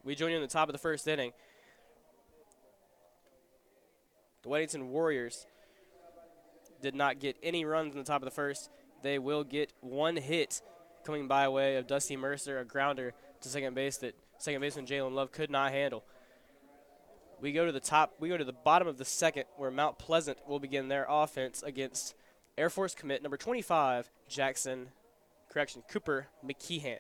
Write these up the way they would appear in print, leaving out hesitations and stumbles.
We join you in the top of the first inning. The Weddington Warriors did not get any runs in the top of the first. They will get one hit coming by way of Dusty Mercer, a grounder to second base that second baseman Jalen Love could not handle. We go to the bottom of the second where Mount Pleasant will begin their offense against Air Force commit number 25, Cooper McKeehan.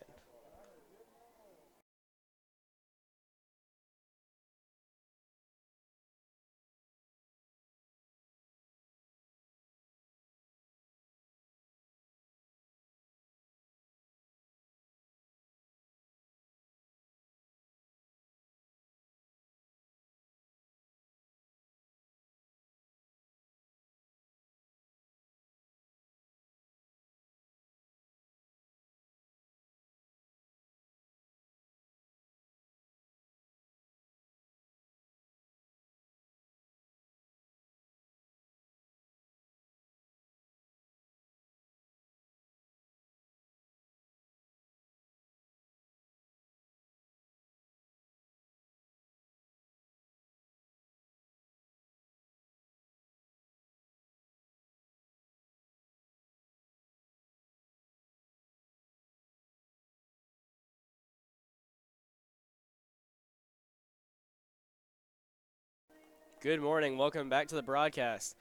Good morning. Welcome back to the broadcast.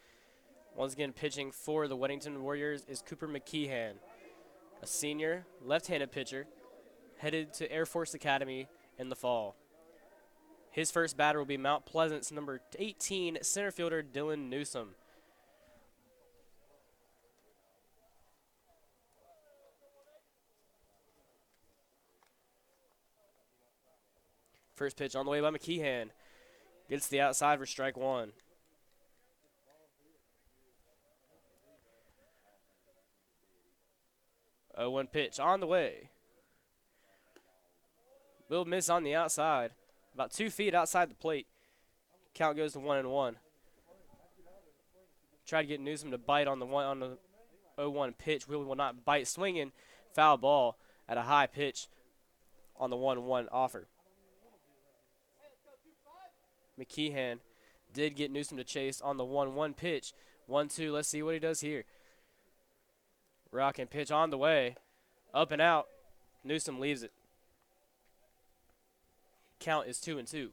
Once again, pitching for the Weddington Warriors is Cooper McKeehan, a senior left-handed pitcher headed to Air Force Academy in the fall. His first batter will be Mount Pleasant's number 18 center fielder Dylan Newsom. First pitch on the way by McKeehan. Gets the outside for strike one. Oh, one pitch on the way. Will miss on the outside. About 2 feet outside the plate. Count goes to 1-1. Try to get Newsom to bite on the 0-1 pitch. Will not bite. Swinging, foul ball at a high pitch on the 1-1 offer. McKeehan did get Newsom to chase on the 1-1 pitch. 1-2. Let's see what he does here. Rocking pitch on the way. Up and out. Newsom leaves it. Count is 2-2.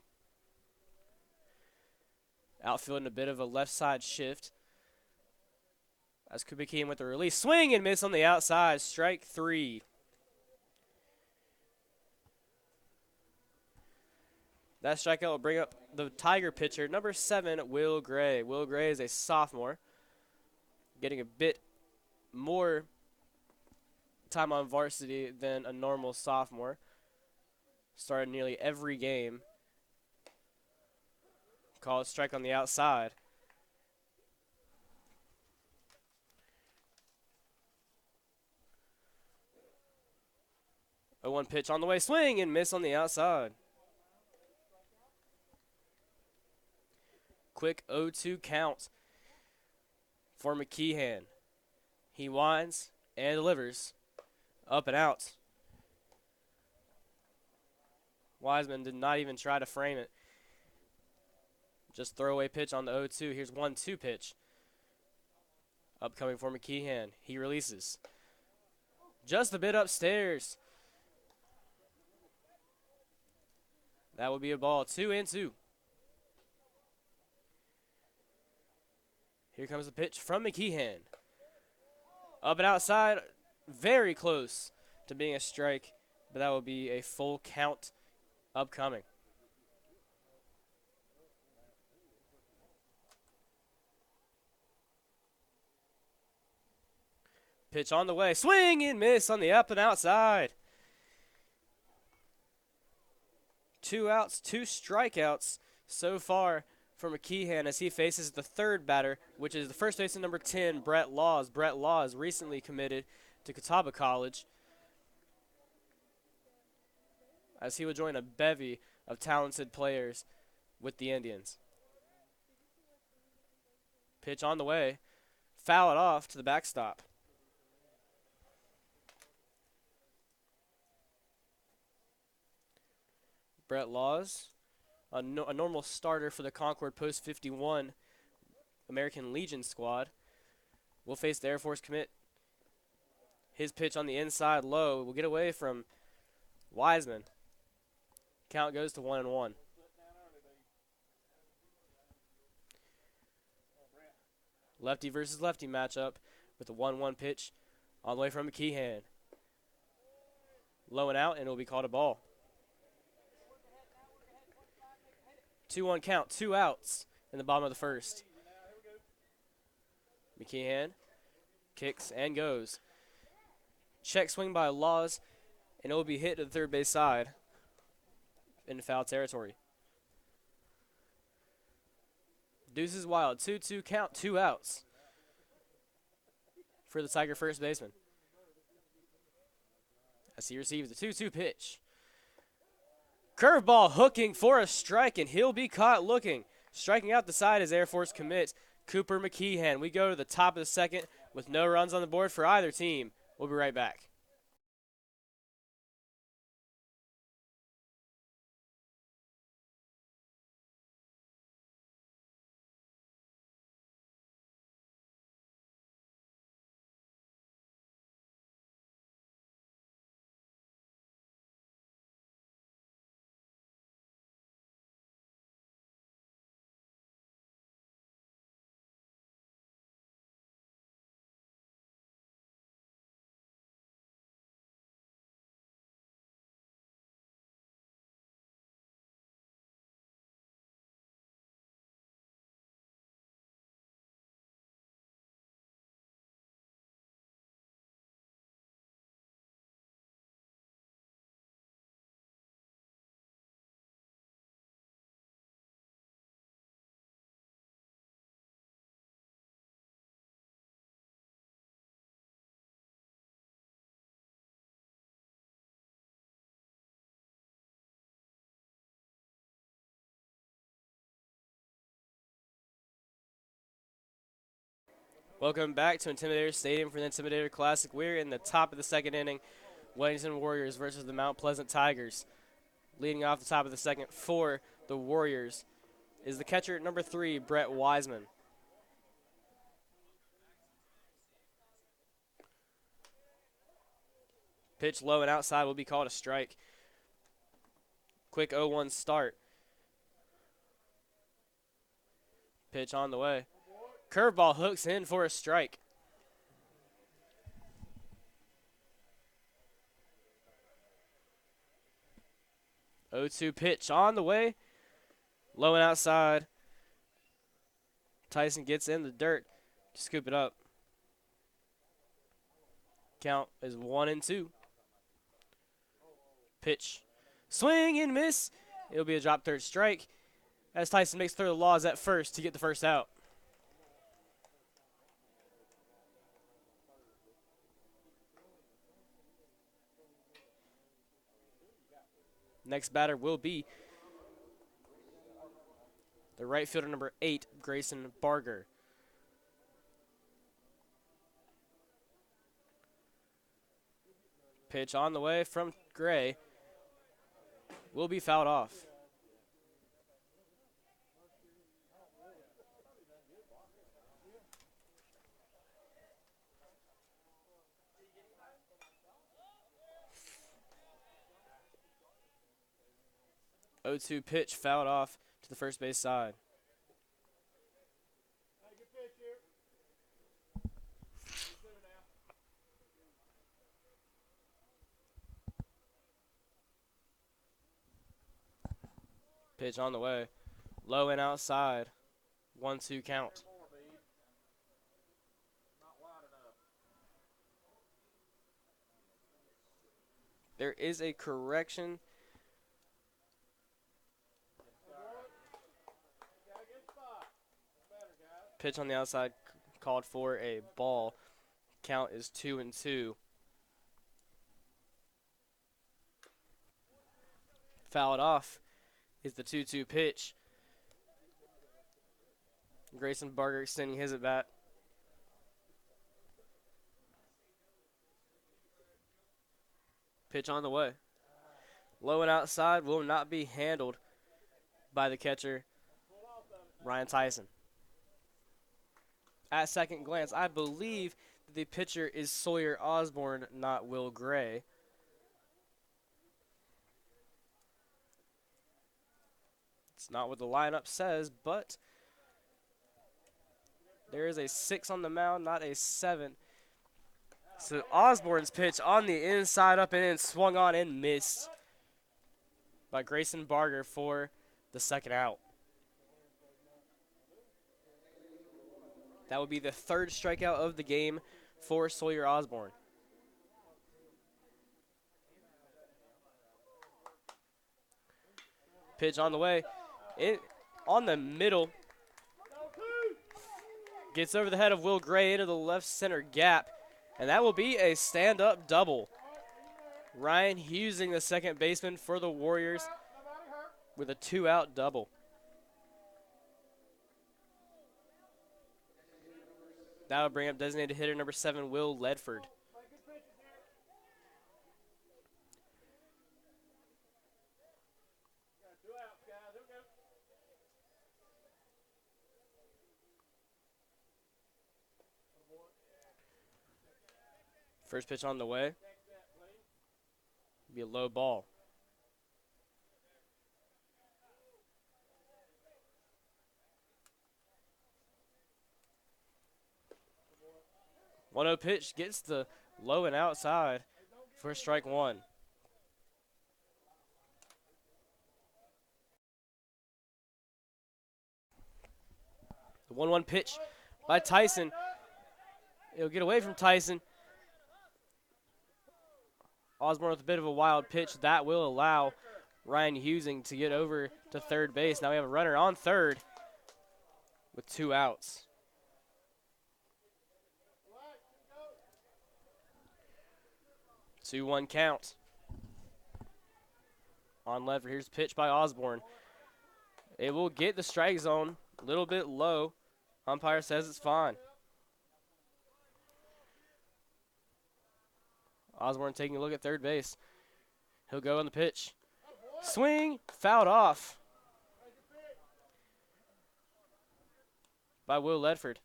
Outfield in a bit of a left side shift. As McKeehan with the release. Swing and miss on the outside. Strike three. That strikeout will bring up the Tiger pitcher, number 7, Will Gray. Will Gray is a sophomore, getting a bit more time on varsity than a normal sophomore. Started nearly every game. Call it strike on the outside. A 1 pitch on the way. Swing and miss on the outside. Quick 0-2 count for McKeehan. He winds and delivers. Up and out. Wiseman did not even try to frame it. Just throwaway pitch on the 0-2. Here's 1-2 pitch. Upcoming for McKeehan. He releases. Just a bit upstairs. That would be a ball. 2-2. Here comes the pitch from McKeehan. Up and outside, very close to being a strike, but that will be a full count upcoming. Pitch on the way, swing and miss on the up and outside. 2 outs, 2 strikeouts so far for McKeehan as he faces the third batter, which is the first baseman number 10, Brett Laws. Brett Laws recently committed to Catawba College as he will join a bevy of talented players with the Indians. Pitch on the way. Foul it off to the backstop. Brett Laws, a normal starter for the Concord Post 51 American Legion squad, will face the Air Force commit. His pitch on the inside low will get away from Wiseman. Count goes to 1-1. Lefty versus lefty matchup with a 1-1 pitch on the way from McKeehan. Low and out, and it will be called a ball. 2-1 count, 2 outs in the bottom of the first. McKeehan kicks and goes. Check swing by Laws, and it will be hit to the third base side in foul territory. Deuces wild, 2-2 count, 2 outs for the Tiger first baseman. As he receives the 2-2 pitch. Curveball hooking for a strike, and he'll be caught looking. Striking out the side as Air Force commits Cooper McKeehan. We go to the top of the second with no runs on the board for either team. We'll be right back. Welcome back to Intimidator Stadium for the Intimidator Classic. We're in the top of the second inning. Weddington Warriors versus the Mount Pleasant Tigers. Leading off the top of the second for the Warriors is the catcher at number 3, Brett Wiseman. Pitch low and outside will be called a strike. Quick 0-1 start. Pitch on the way. Curveball hooks in for a strike. Oh-2 pitch on the way. Low and outside. Tyson gets in the dirt to scoop it up. Count is 1-2. Pitch. Swing and miss. It'll be a drop third strike as Tyson makes throw the Laws at first to get the first out. Next batter will be the right fielder number 8, Grayson Barger. Pitch on the way from Gray will be fouled off. Oh-2 pitch fouled off to the first base side. Pitch on the way. Low and outside. 1-2 count. There is a correction. Pitch on the outside called for a ball. Count is 2-2. Fouled off is the 2-2 pitch. Grayson Barger extending his at bat. Pitch on the way. Low and outside will not be handled by the catcher, Ryan Tyson. At second glance, I believe the pitcher is Sawyer Osborne, not Will Gray. It's not what the lineup says, but there is a 6 on the mound, not a 7. So Osborne's pitch on the inside, up and in, swung on and missed by Grayson Barger for the second out. That would be the third strikeout of the game for Sawyer Osborne. Pitch on the way. On the middle. Gets over the head of Will Gray into the left center gap. And that will be a stand-up double. Ryan Husing, the second baseman for the Warriors, with a 2-out double. That will bring up designated hitter number 7, Will Ledford. First pitch on the way. Be a low ball. One-0 pitch gets the low and outside for strike one. The 1-1 pitch by Tyson. It'll get away from Tyson. Osborne with a bit of a wild pitch. That will allow Ryan Husing to get over to third base. Now we have a runner on third with 2 outs. Two-one count on Ledford. Here's the pitch by Osborne. It will get the strike zone a little bit low. Umpire says it's fine. Osborne taking a look at third base. He'll go on the pitch. Swing, fouled off by Will Ledford.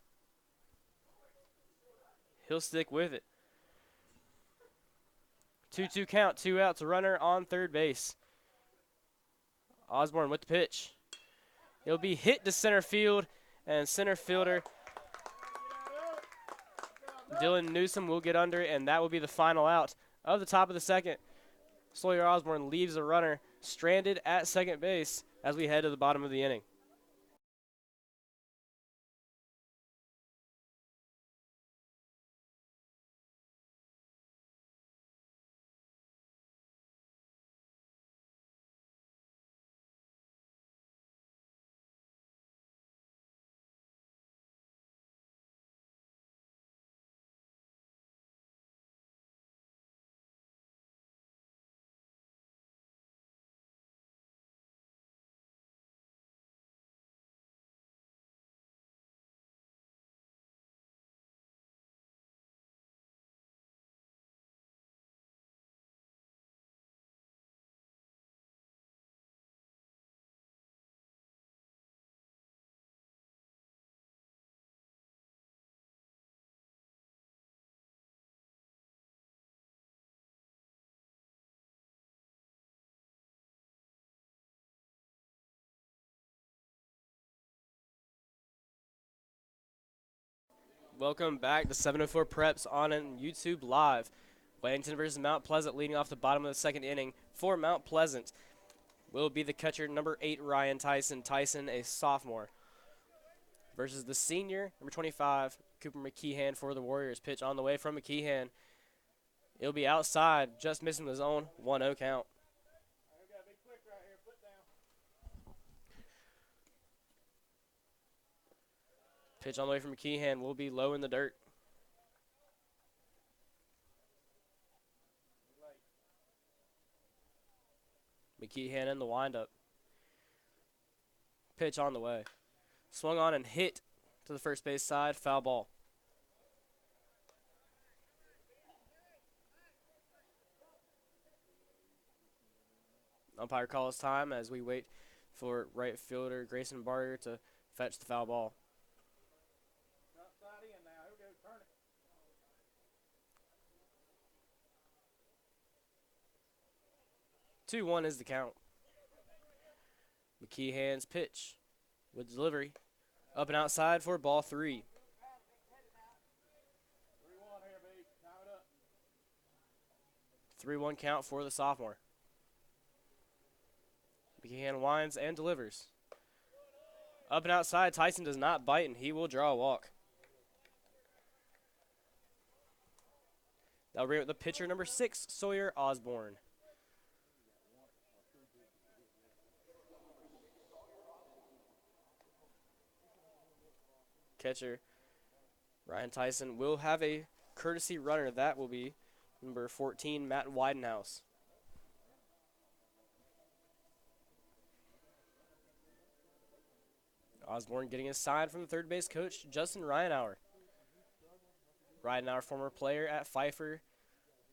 He'll stick with it. 2-2 count, 2 outs, a runner on third base. Osborne with the pitch. It'll be hit to center field, and center fielder Dylan Newsom will get under, and that will be the final out of the top of the second. Sawyer Osborne leaves a runner stranded at second base as we head to the bottom of the inning. Welcome back to 704 Preps on YouTube Live. Weddington versus Mount Pleasant leading off the bottom of the second inning. For Mount Pleasant will be the catcher number 8, Ryan Tyson. Tyson, a sophomore. Versus the senior, number 25, Cooper McKeehan for the Warriors. Pitch on the way from McKeehan. It'll be outside, just missing the zone. 1-0 count. Pitch on the way from McKeehan will be low in the dirt. McKeehan in the windup. Pitch on the way. Swung on and hit to the first base side. Foul ball. Umpire calls time as we wait for right fielder Grayson Barter to fetch the foul ball. 2-1 is the count. McKeehan's pitch with delivery. Up and outside for ball 3. 3-1 count for the sophomore. McKeehan winds and delivers. Up and outside, Tyson does not bite, and he will draw a walk. That'll bring up the pitcher, number 6, Sawyer Osborne. Catcher Ryan Tyson will have a courtesy runner. That will be number 14, Matt Widenhouse. Osborne getting a sign from the third base coach, Justin Ryanauer. Ryanauer, former player at Pfeiffer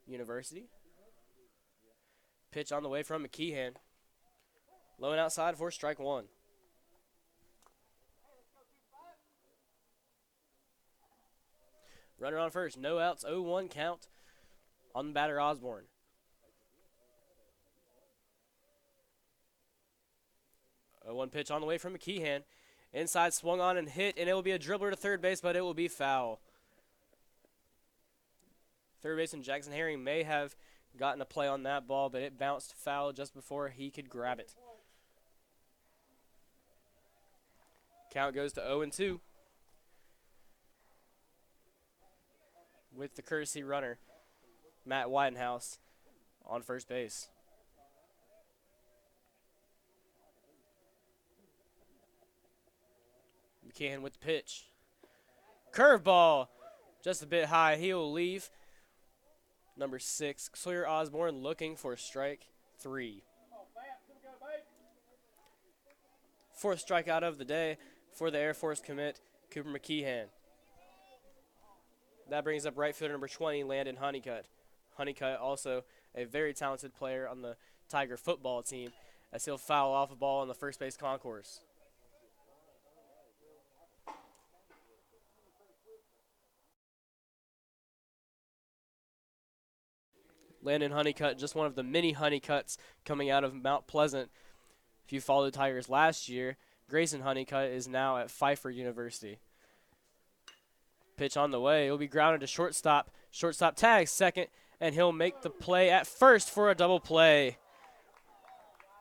University. Pitch on the way from McKeehan. Low and outside for strike 1. Runner on first, no outs, 0-1 count on the batter Osborne. A 1 pitch on the way from McKeehan. Inside swung on and hit, and it will be a dribbler to third base, but it will be foul. Third baseman Jackson Herring may have gotten a play on that ball, but it bounced foul just before he could grab it. Count goes to 0-2. With the courtesy runner, Matt Widenhouse, on first base. McKeehan with the pitch. Curveball, just a bit high. He will leave. Number 6, Sawyer Osborne looking for strike 3. Fourth strikeout of the day for the Air Force commit, Cooper McKeehan. That brings up right fielder number 20, Landon Honeycutt. Honeycutt also a very talented player on the Tiger football team, as he'll foul off a ball on the first base concourse. Landon Honeycutt, just one of the many Honeycutts coming out of Mount Pleasant. If you followed Tigers last year, Grayson Honeycutt is now at Pfeiffer University. Pitch on the way. It will be grounded to shortstop. Shortstop tags second, and he'll make the play at first for a double play.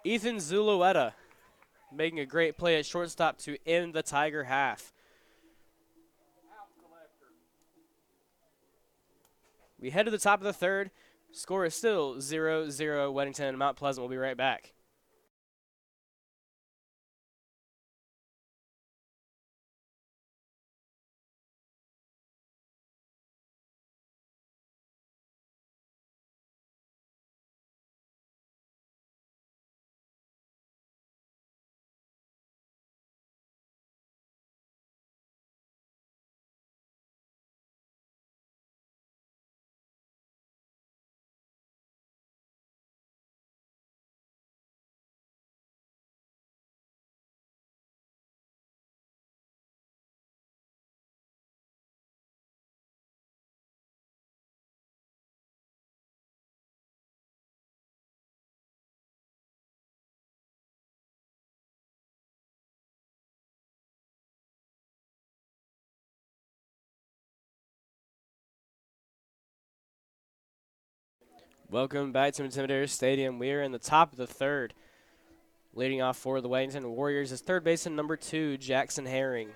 Ethan Zulueta making a great play at shortstop to end the Tiger half. We head to the top of the third. Score is still 0-0. Weddington and Mount Pleasant will be right back. Welcome back to Intimidator Stadium. We are in the top of the third. Leading off for the Weddington Warriors is third baseman number 2, Jackson Herring.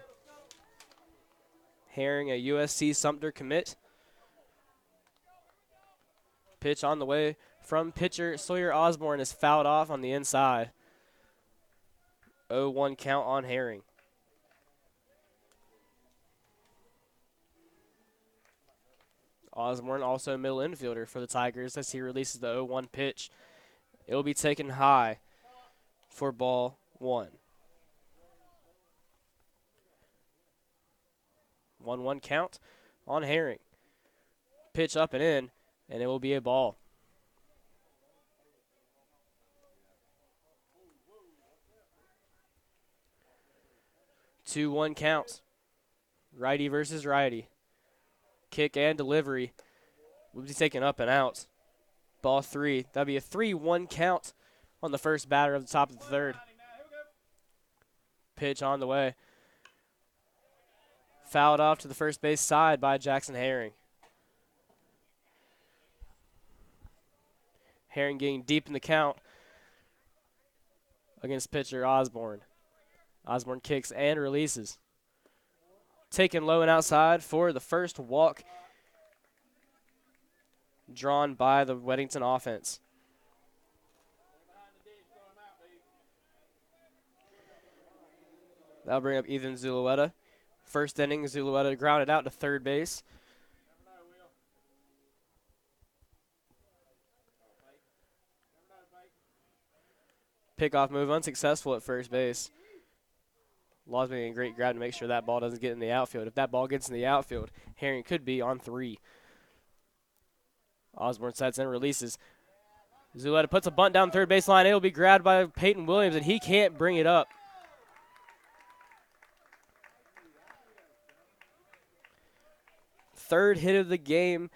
Herring, a USC Sumter commit. Pitch on the way from pitcher Sawyer Osborne is fouled off on the inside. 0-1 count on Herring. Osborne also a middle infielder for the Tigers as he releases the 0-1 pitch. It will be taken high for ball 1. 1-1 count on Herring. Pitch up and in, and it will be a ball. 2-1 count. Righty versus righty. Kick and delivery will be taken up and out. Ball 3. That'll be a 3-1 count on the first batter of the top of the third. Pitch on the way. Fouled off to the first base side by Jackson Herring. Herring getting deep in the count against pitcher Osborne. Osborne kicks and releases. Taken low and outside for the first walk drawn by the Weddington offense. That'll bring up Ethan Zulueta. First inning, Zulueta grounded out to third base. Pickoff move unsuccessful at first base. Laws making a great grab to make sure that ball doesn't get in the outfield. If that ball gets in the outfield, Herring could be on 3. Osborne sets and releases. Zuleta puts a bunt down third baseline. It will be grabbed by Peyton Williams, and he can't bring it up. Third hit of the game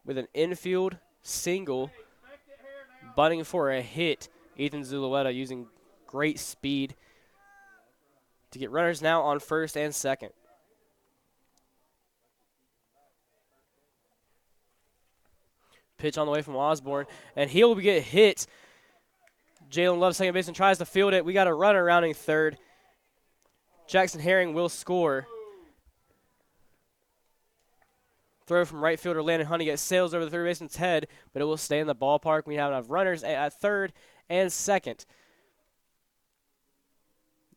with an infield single. Bunting for a hit. Ethan Zulueta using great speed to get runners now on first and second. Pitch on the way from Osborne, and he'll get hit. Jalen Love, second baseman, tries to field it. We got a runner rounding third. Jackson Herring will score. Throw from right fielder Landon Honey gets sails over the third baseman's head, but it will stay in the ballpark. We have enough runners at third and second.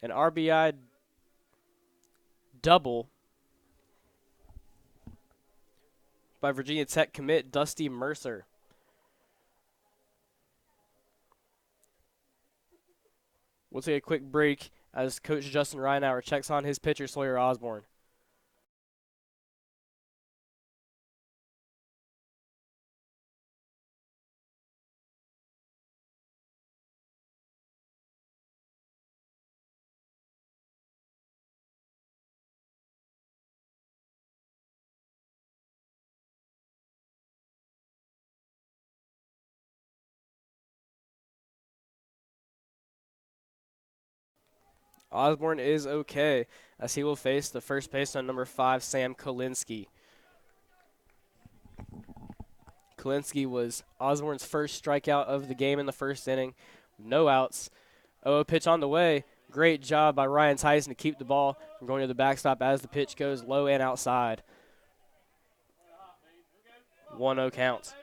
An RBI double by Virginia Tech commit Dusty Mercer. We'll take a quick break as Coach Justin Reinauer checks on his pitcher Sawyer Osborne. Osborne is okay as he will face the first baseman number 5, Sam Kalinsky. Kalinsky was Osborne's first strikeout of the game in the first inning. No outs. Oh, pitch on the way. Great job by Ryan Tyson to keep the ball from going to the backstop as the pitch goes low and outside. 1-0 count.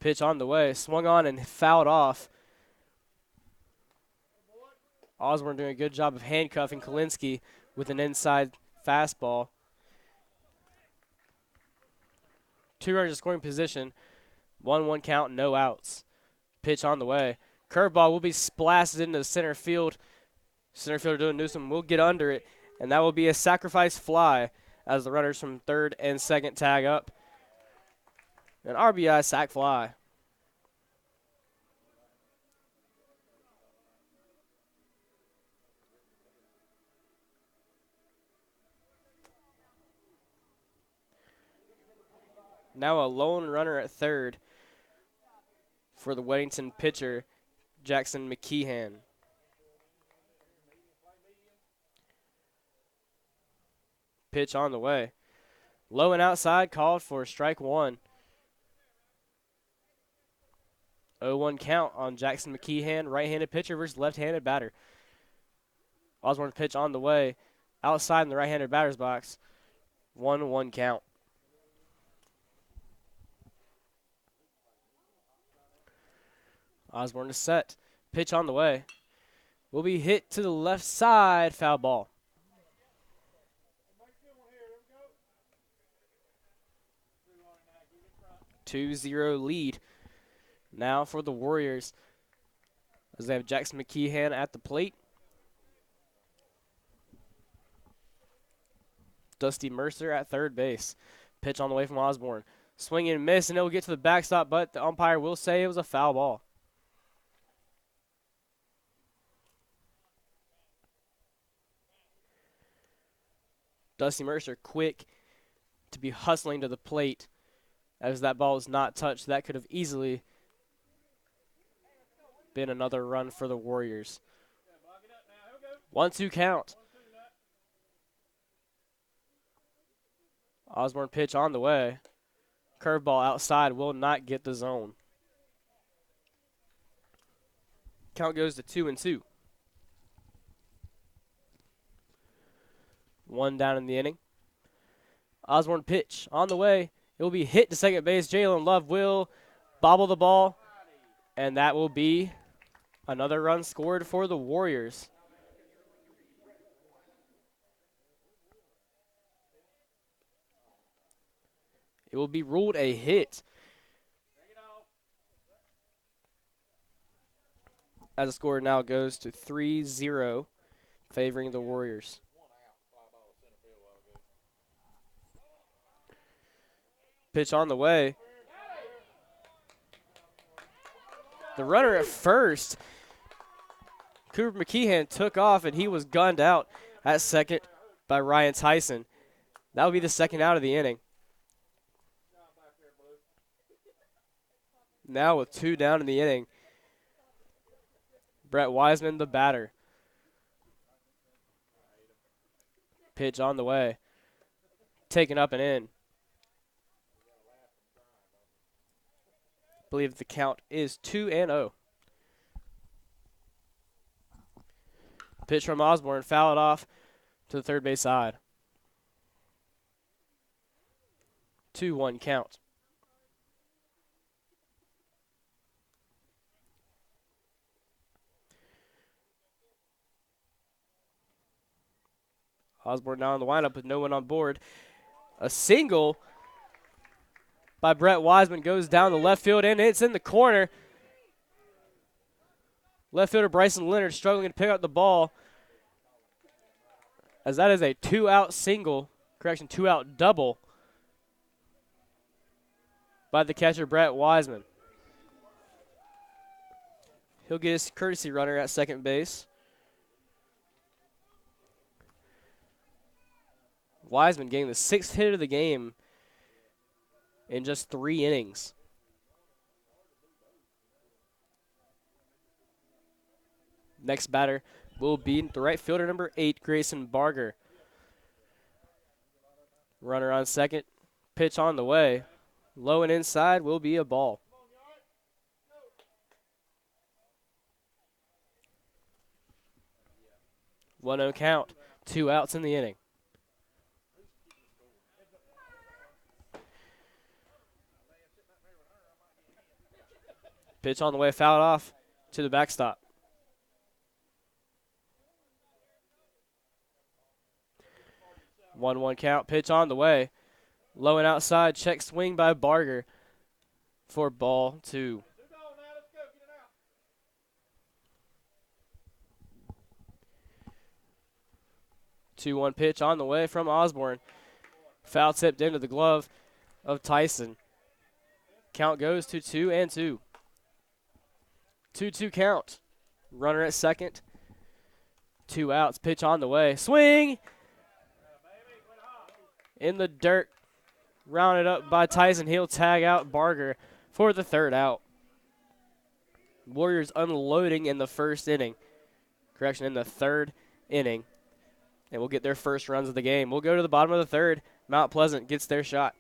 Pitch on the way, swung on and fouled off. Osborne doing a good job of handcuffing Kalinsky with an inside fastball. 2 runners in scoring position. 1-1 count, no outs. Pitch on the way. Curveball will be splashed into the center field. Center fielder Dylan Newsom will get under it, and that will be a sacrifice fly as the runners from third and second tag up. An RBI sac fly. Now a lone runner at third for the Weddington pitcher, Jackson McKeehan. Pitch on the way. Low and outside, called for strike 1. 0-1 count on Jackson McKeehan, right-handed pitcher versus left-handed batter. Osborne pitch on the way, outside in the right-handed batter's box. 1-1 count. Osborne is set. Pitch on the way. Will be hit to the left side, foul ball. Two-0 lead now for the Warriors as they have Jackson McKeehan at the plate. Dusty Mercer at third base. Pitch on the way from Osborne. Swing and miss, and it will get to the backstop, but the umpire will say it was a foul ball. Dusty Mercer quick to be hustling to the plate as that ball was not touched. That could have easily been another run for the Warriors. 1-2 count. Osborne pitch on the way. Curveball outside will not get the zone. Count goes to 2-2. 1 down in the inning. Osborne pitch on the way. It will be hit to second base. Jalen Love will bobble the ball, and that will be another run scored for the Warriors. It will be ruled a hit. As the score now goes to 3-0, favoring the Warriors. Pitch on the way. The runner at first, Cooper McKeehan, took off, and he was gunned out at second by Ryan Tyson. That will be the second out of the inning. Now with 2 down in the inning, Brett Wiseman, the batter. Pitch on the way. Taken up and in. I believe the count is 2-0. Pitch from Osborne, foul it off to the third base side. 2-1 count. Osborne now in the windup with no one on board. A single by Brett Wiseman goes down the left field, and it's in the corner. Left fielder Bryson Leonard struggling to pick up the ball, as that is a 2-out single, correction, 2-out double by the catcher Brett Wiseman. He'll get his courtesy runner at second base. Wiseman getting the 6th hit of the game in just 3 innings. Next batter will be the right fielder, number 8, Grayson Barger. Runner on second. Pitch on the way. Low and inside will be a ball. One 0 count. 2 outs in the inning. Pitch on the way, fouled off to the backstop. One 1 count. Pitch on the way. Low and outside. Check swing by Barger for ball 2. Two 1 pitch on the way from Osborne. Foul tipped into the glove of Tyson. Count goes to 2-2. 2-2 count. Runner at second. 2 outs. Pitch on the way. Swing! In the dirt. Rounded up by Tyson. He'll tag out Barger for the 3rd out. Warriors unloading in the 1st inning. Correction, in the 3rd inning. And we'll get their first runs of the game. We'll go to the bottom of the 3rd. Mount Pleasant gets their shot.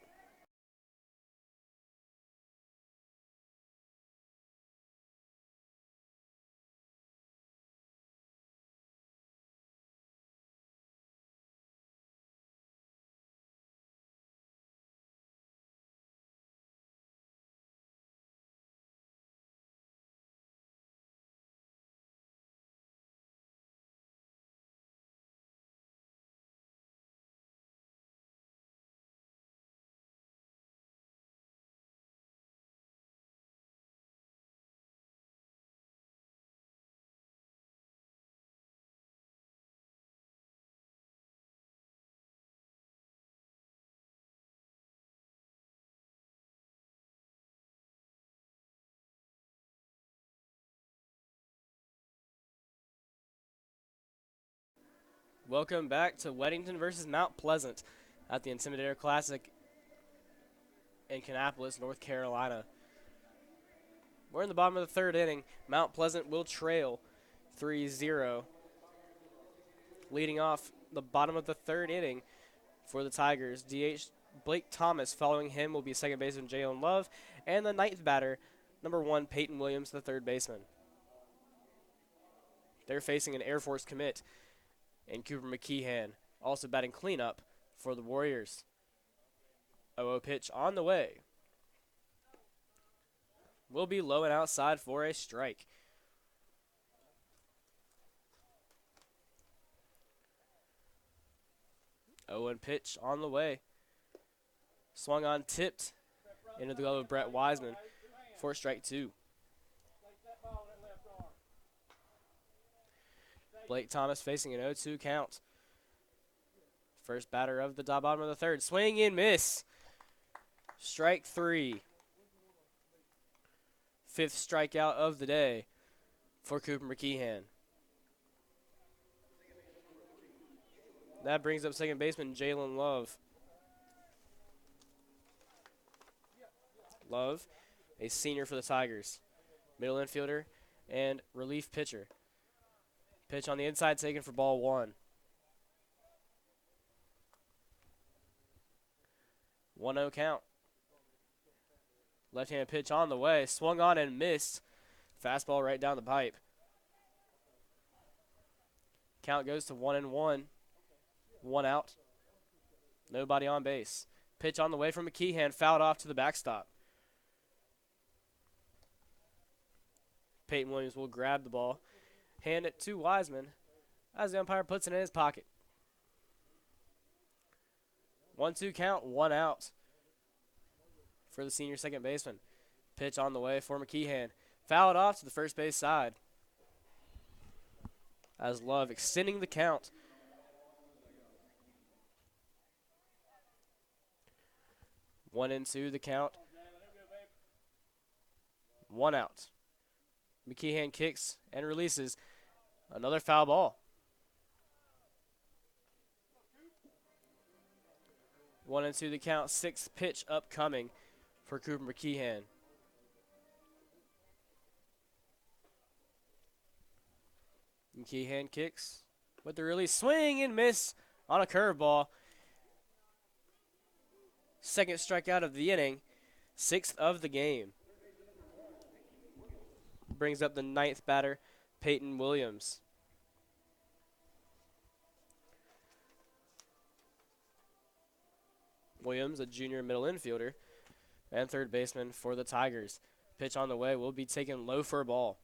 Welcome back to Weddington versus Mount Pleasant at the Intimidator Classic in Kannapolis, North Carolina. We're in the bottom of the third inning. Mount Pleasant will trail 3-0. Leading off the bottom of the third inning for the Tigers, DH Blake Thomas. Following him will be second baseman Jalen Love, and the ninth batter, number 1, Peyton Williams, the third baseman. They're facing an Air Force commit and Cooper McKeehan, also batting cleanup for the Warriors. 0-0 pitch on the way. Will be low and outside for a strike. Owen pitch on the way. Swung on, tipped into the glove of Brett Wiseman for strike 2. Blake Thomas facing an 0-2 count. First batter of the bottom of the third. Swing and miss. Strike 3. Fifth strikeout of the day for Cooper McKeehan. That brings up second baseman Jalen Love. Love, a senior for the Tigers. Middle infielder and relief pitcher. Pitch on the inside taken for ball 1. 1-0 count. Left-handed pitch on the way. Swung on and missed. Fastball right down the pipe. Count goes to 1-1. 1 out. Nobody on base. Pitch on the way from McKeehan. Fouled off to the backstop. Peyton Williams will grab the ball. Hand it to Wiseman as the umpire puts it in his pocket. 1-2 count. 1 out for the senior second baseman. Pitch on the way for McKeehan. Fouled off to the first base side as Love extending the count. One and two the count. 1 out. McKeehan kicks and releases another foul ball. 1 and 2 the count. 6th pitch upcoming for Cooper McKeehan. McKeehan kicks with the release. Swing and miss on a curveball. Second strikeout of the inning. 6th of the game. Brings up the 9th batter, Peyton Williams. Williams, a junior middle infielder and third baseman for the Tigers. Pitch on the way will be taken low for a ball.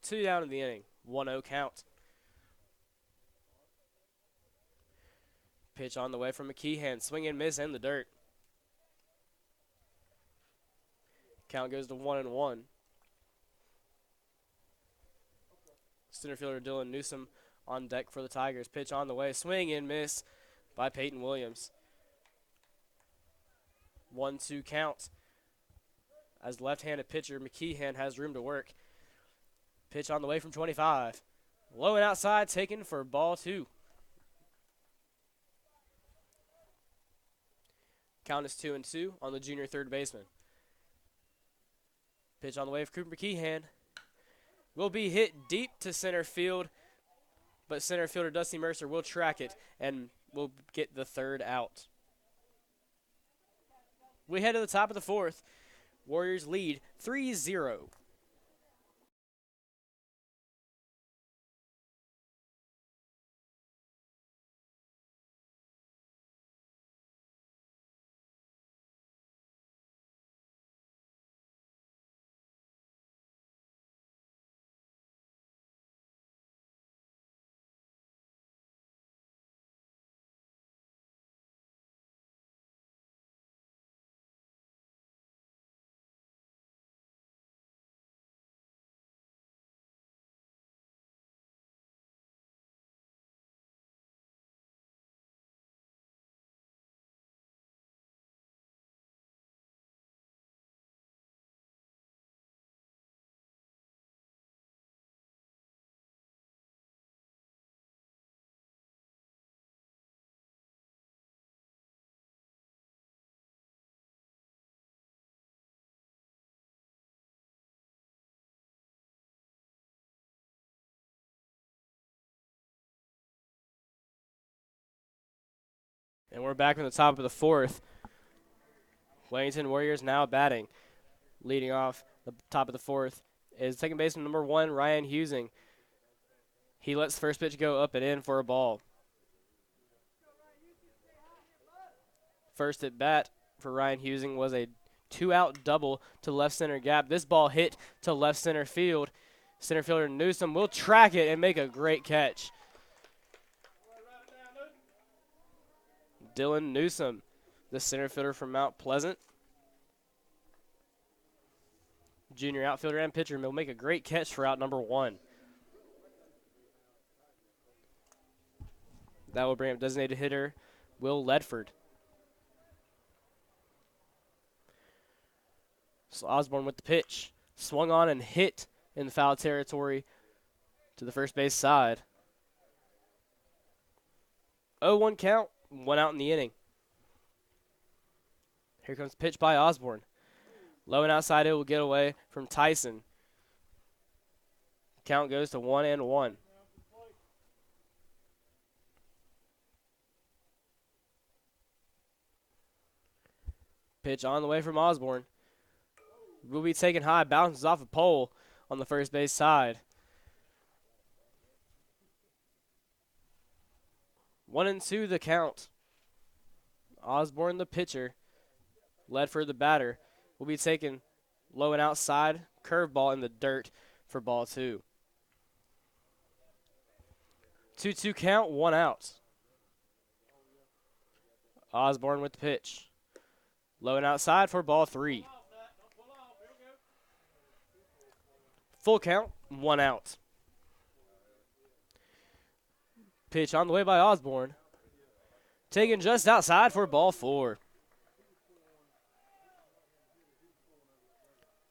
2 down in the inning. 1-0 count. Pitch on the way from McKeehan. Swing and miss in the dirt. Count goes to 1-1. Center fielder Dylan Newsom on deck for the Tigers. Pitch on the way. Swing and miss by Peyton Williams. 1-2 count. As left-handed pitcher, McKeehan has room to work. Pitch on the way from 25. Low and outside, taken for ball 2. Count is 2-2 on the junior third baseman. Pitch on the way of Cooper McKeehan. Will be hit deep to center field, but center fielder Dusty Mercer will track it and will get the 3rd out. We head to the top of the 4th. Warriors lead 3-0. And we're back from the top of the fourth. Weddington Warriors now batting. Leading off the top of the fourth is second baseman number 1, Ryan Husing. He lets the first pitch go up and in for a ball. First at bat for Ryan Husing was a 2-out double to left center gap. This ball hit to left center field. Center fielder Newsom will track it and make a great catch. Dylan Newsom, the center fielder from Mount Pleasant. Junior outfielder and pitcher will make a great catch for out number 1. That will bring up designated hitter Will Ledford. So Osborne with the pitch. Swung on and hit in the foul territory to the first base side. 0-1 count, 1 out in the inning. Here comes the pitch by Osborne. Low and outside, it will get away from Tyson. Count goes to 1-1. Pitch on the way from Osborne. Will be taken high, bounces off a pole on the first base side. 1-2 the count. Osborne the pitcher. Ledford the batter. Will be taken low and outside. Curveball in the dirt for ball 2. 2-2 count, 1 out. Osborne with the pitch. Low and outside for ball 3. Full count, 1 out. Pitch on the way by Osborne. Taken just outside for ball 4.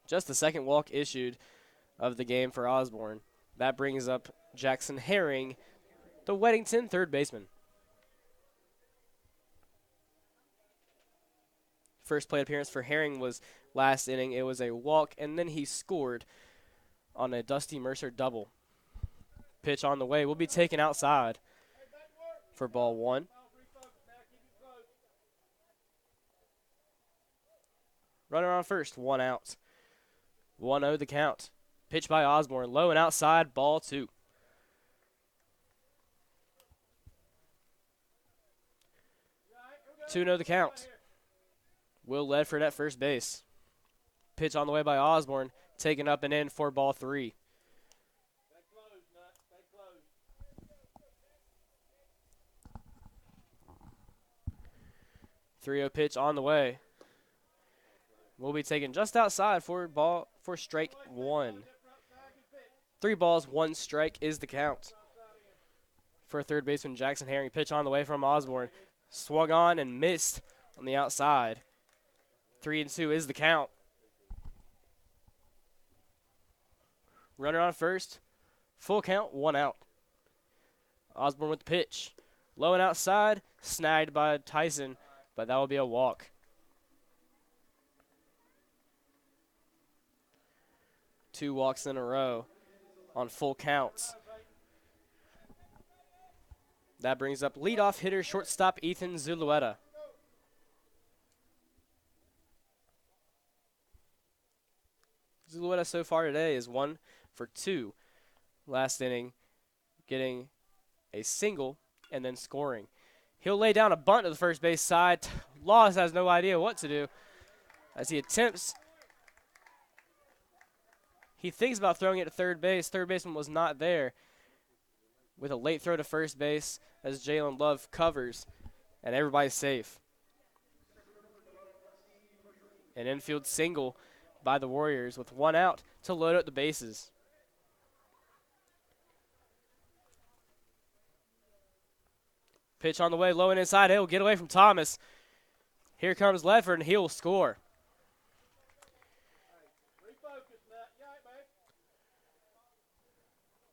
Just the second walk issued of the game for Osborne. That brings up Jackson Herring, the Weddington third baseman. First plate appearance for Herring was last inning. It was a walk, and then he scored on a Dusty Mercer double. Pitch on the way will be taken outside for ball 1. Runner on first, 1 out. 1-0 the count. Pitch by Osborne, low and outside, ball 2. Two 2-0 the count. Will Ledford at first base. Pitch on the way by Osborne, taken up and in for ball 3. 3-0 pitch on the way. Will be taken just outside for strike 1. 3 balls, 1 strike is the count. For third baseman Jackson Herring, pitch on the way from Osborne. Swung on and missed on the outside. 3-2 is the count. Runner on first. Full count, 1 out. Osborne with the pitch. Low and outside, snagged by Tyson, but that will be a walk. 2 walks in a row on full counts. That brings up leadoff hitter, shortstop Ethan Zulueta. Zulueta so far today is 1 for 2. Last inning, getting a single and then scoring. He'll lay down a bunt to the first base side. Laws has no idea what to do as he attempts. He thinks about throwing it to third base. Third baseman was not there. With a late throw to first base as Jalen Love covers, and everybody's safe. An infield single by the Warriors with 1 out to load up the bases. Pitch on the way, low and inside. He'll get away from Thomas. Here comes Ledford, and he'll score.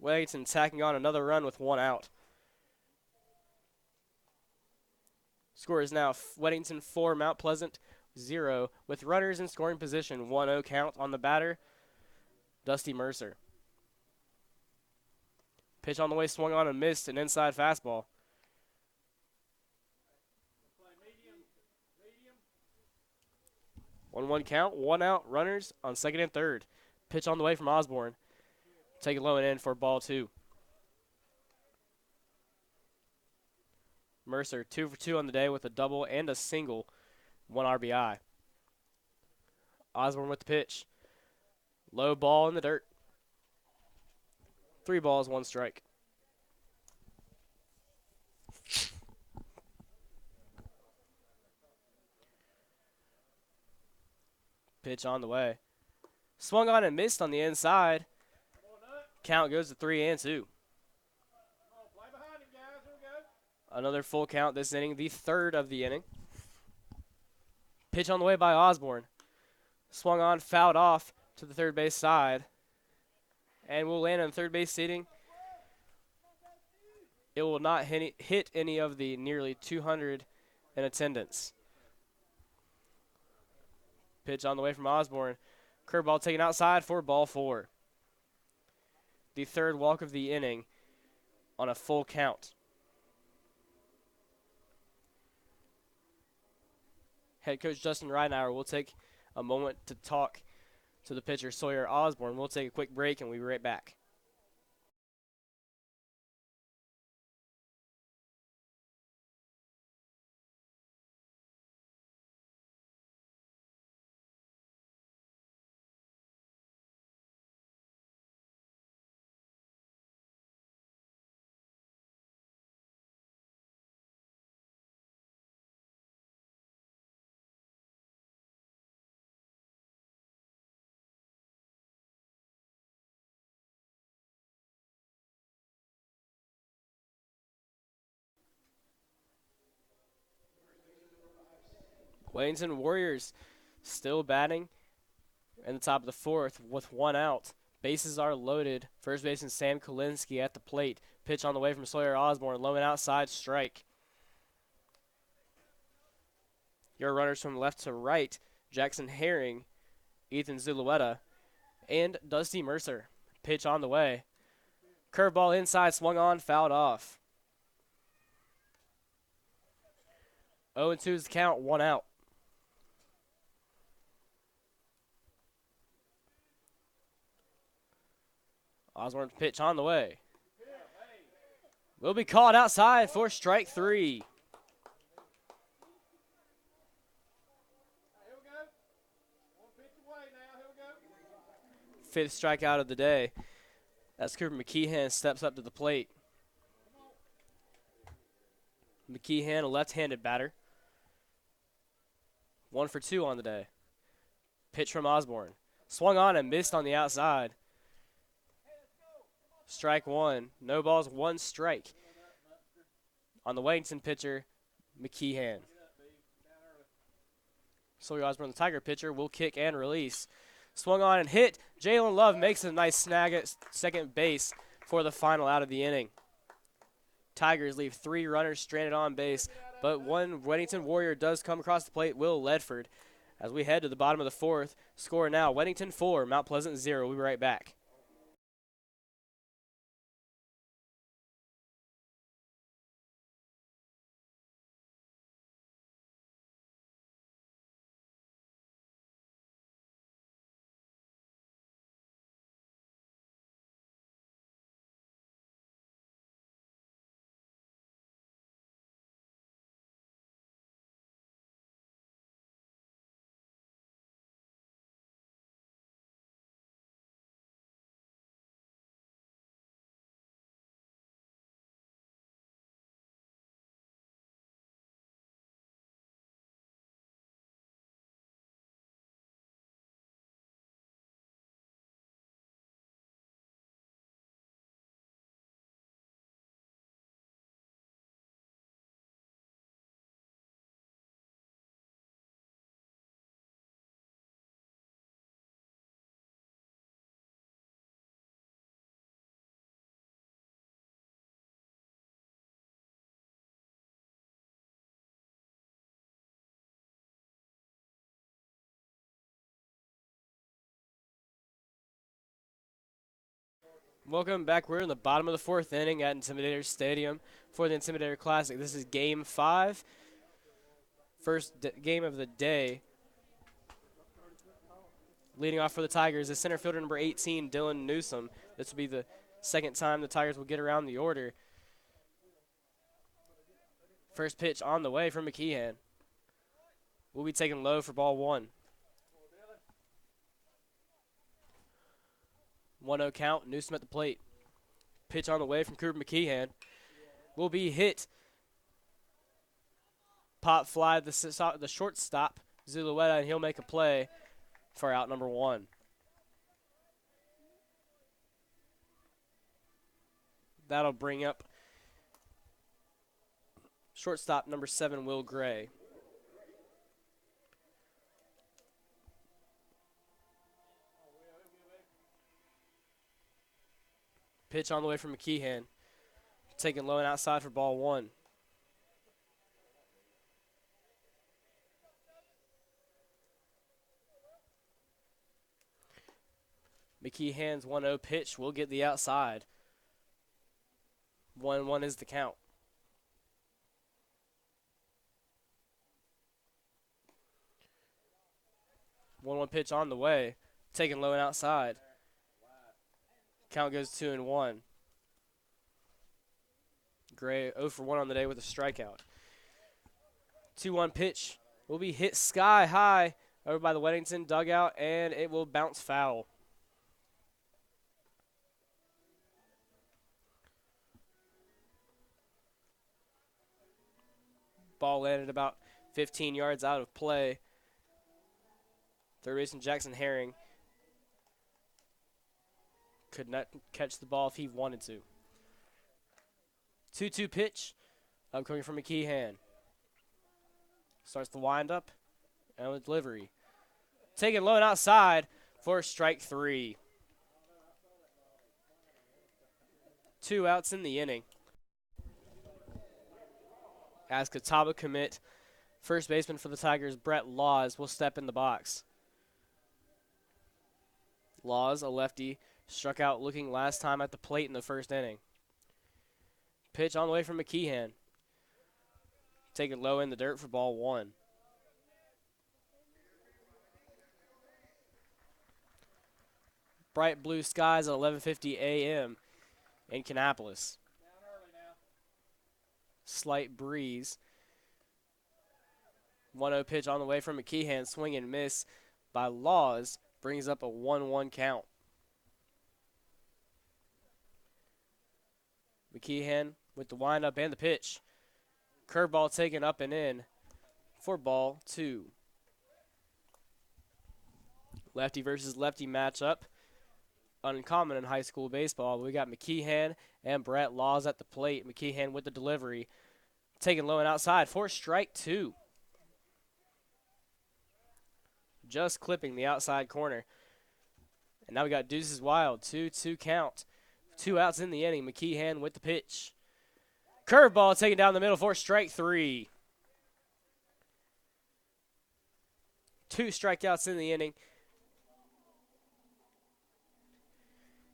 Weddington tacking on another run with 1 out. Score is now Weddington 4, Mount Pleasant 0, with runners in scoring position. 1-0 count on the batter, Dusty Mercer. Pitch on the way, swung on and missed, an inside fastball. 1-1 count, 1 out, runners on second and third. Pitch on the way from Osborne. Take it low and in for ball 2. Mercer 2 for 2 on the day with a double and a single, 1 RBI. Osborne with the pitch. Low ball in the dirt. 3 balls, 1 strike. Pitch on the way. Swung on and missed on the inside. Count goes to 3-2. Another full count this inning, the third of the inning. Pitch on the way by Osborne. Swung on, fouled off to the third base side. And will land on third base seating. It will not hit any of the nearly 200 in attendance. Pitch on the way from Osborne. Curveball taken outside for ball 4. The third walk of the inning on a full count. Head coach Justin Reinauer will take a moment to talk to the pitcher Sawyer Osborne. We'll take a quick break and we'll be right back. Weddington Warriors still batting in the top of the 4th with 1 out. Bases are loaded. First baseman Sam Kolinsky at the plate. Pitch on the way from Sawyer Osborne. Low and outside, strike. Your runners from left to right, Jackson Herring, Ethan Zulueta, and Dusty Mercer. Pitch on the way. Curveball inside, swung on, fouled off. 0-2 is the count, 1 out. Osborne's pitch on the way. Will be called outside for strike 3. Fifth strikeout of the day. As Cooper McKeehan steps up to the plate. McKeehan, a left-handed batter. 1 for 2 on the day. Pitch from Osborne. Swung on and missed on the outside. Strike 1. No balls, 1 strike. On the Weddington pitcher, McKeehan. Sawyer Osborne, the Tiger pitcher, will kick and release. Swung on and hit. Jalen Love makes a nice snag at second base for the final out of the inning. Tigers leave 3 runners stranded on base, but one Weddington Warrior does come across the plate, Will Ledford. As we head to the bottom of the 4th, score now, Weddington 4, Mount Pleasant 0. We'll be right back. Welcome back. We're in the bottom of the 4th inning at Intimidator Stadium for the Intimidator Classic. This is Game 5, first game of the day Leading off for the Tigers is center fielder number 18, Dylan Newsom. This will be the second time the Tigers will get around the order. First pitch on the way from McKeehan. Will be taken low for ball 1. 1-0 count, Newsom at the plate. Pitch on the way from Cooper McKeehan. Will be hit. Pop fly the shortstop, Zulueta, and he'll make a play for out number 1. That'll bring up shortstop number 7, Will Gray. Pitch on the way from McKeehan. Taken low and outside for ball 1. McKeehan's 1-0 pitch will get the outside. 1-1 is the count. 1-1 pitch on the way. Taken low and outside. Count goes 2-1. Gray 0 for 1 on the day with a strikeout. 2-1 pitch will be hit sky high over by the Weddington dugout, and it will bounce foul. Ball landed about 15 yards out of play. Third baseman Jackson Herring could not catch the ball if he wanted to. 2-2 pitch upcoming from McKeehan. Starts the windup and the delivery. Taken low and outside for strike 3. 2 outs in the inning. As Catawba commit, first baseman for the Tigers, Brett Laws, will step in the box. Laws, a lefty, struck out looking last time at the plate in the first inning. Pitch on the way from McKeehan. Taken low in the dirt for ball 1. Bright blue skies at 11:50 a.m. in Kannapolis. Slight breeze. 1-0 pitch on the way from McKeehan. Swing and miss by Laws. Brings up a 1-1 count. McKeehan with the windup and the pitch. Curveball taken up and in for ball 2. Lefty versus lefty matchup. Uncommon in high school baseball. We got McKeehan and Brett Laws at the plate. McKeehan with the delivery. Taken low and outside for strike 2. Just clipping the outside corner. And now we got Deuces Wild. 2-2 count. 2 outs in the inning. McKeehan with the pitch. Curveball taken down the middle for strike 3. 2 strikeouts in the inning.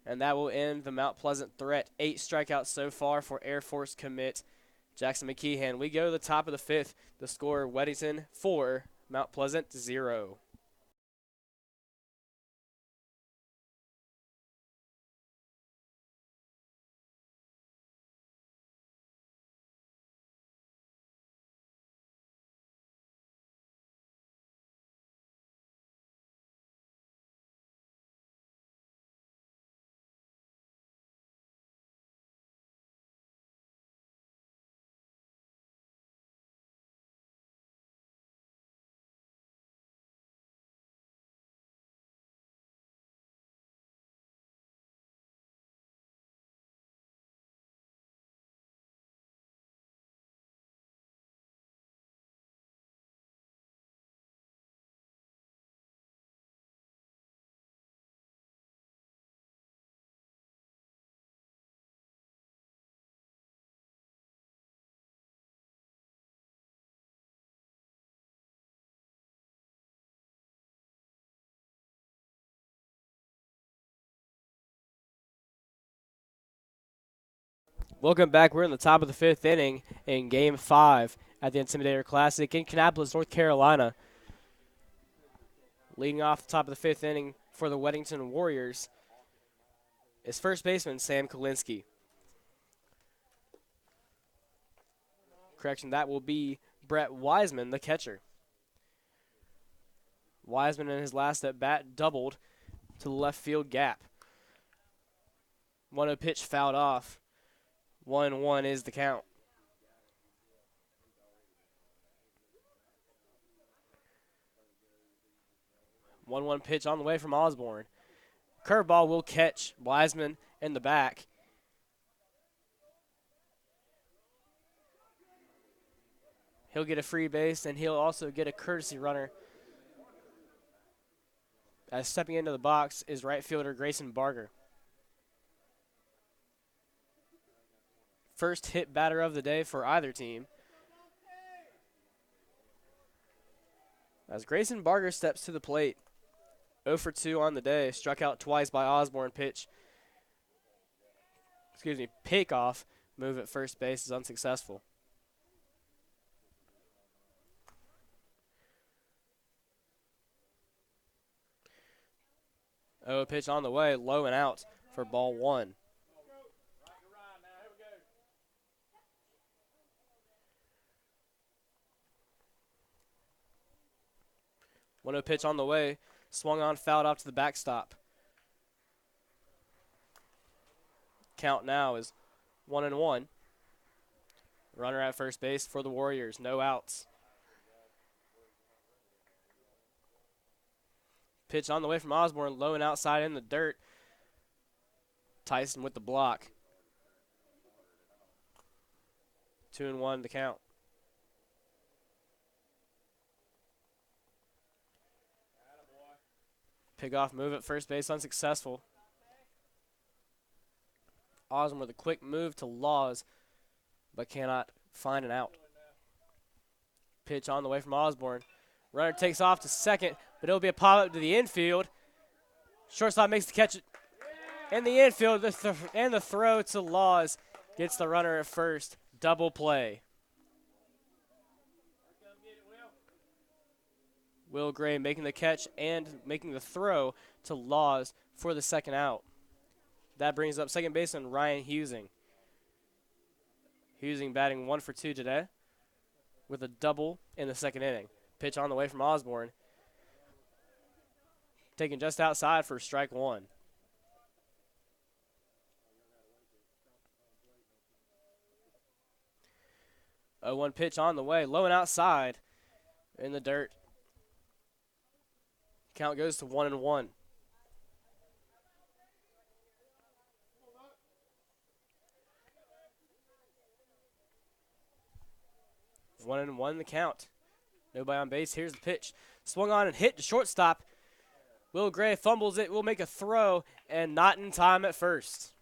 And that will end the Mount Pleasant threat. 8 strikeouts so far for Air Force commit Jackson McKeehan. We go to the top of the 5th. The score, Weddington 4, Mount Pleasant 0. Welcome back. We're in the top of the 5th inning in Game 5 at the Intimidator Classic in Kannapolis, North Carolina. Leading off the top of the 5th inning for the Weddington Warriors is first baseman Sam Kolinsky. Correction, that will be Brett Wiseman, the catcher. Wiseman in his last at bat doubled to the left field gap. 1-0 pitch fouled off. 1-1 is the count. One pitch on the way from Osborne. Curveball will catch Wiseman in the back. He'll get a free base, and he'll also get a courtesy runner. As stepping into the box is right fielder Grayson Barger. First hit batter of the day for either team. As Grayson Barger steps to the plate. 0 for 2 on the day. Struck out twice by Osborne. Pickoff. Move at first base is unsuccessful. Oh, pitch on the way, low and out for ball 1. One-0 pitch on the way, swung on, fouled off to the backstop. Count now is 1-1. Runner at first base for the Warriors, no outs. Pitch on the way from Osborne, low and outside in the dirt. Tyson with the block. 2-1 the count. Pickoff move at first base unsuccessful. Osborne with a quick move to Laws, but cannot find an out. Pitch on the way from Osborne. Runner takes off to second, but it'll be a pop-up to the infield. Shortstop makes the catch in the infield, and the throw to Laws gets the runner at first. Double play. Will Gray making the catch and making the throw to Laws for the second out. That brings up second baseman Ryan Husing. Husing batting 1 for 2 today with a double in the second inning. Pitch on the way from Osborne. Taken just outside for strike 1. A 1 pitch on the way, low and outside in the dirt. Count goes to 1-1. One and one the count. Nobody on base. Here's the pitch. Swung on and hit to shortstop. Will Gray fumbles it. Will make a throw, and not in time at first.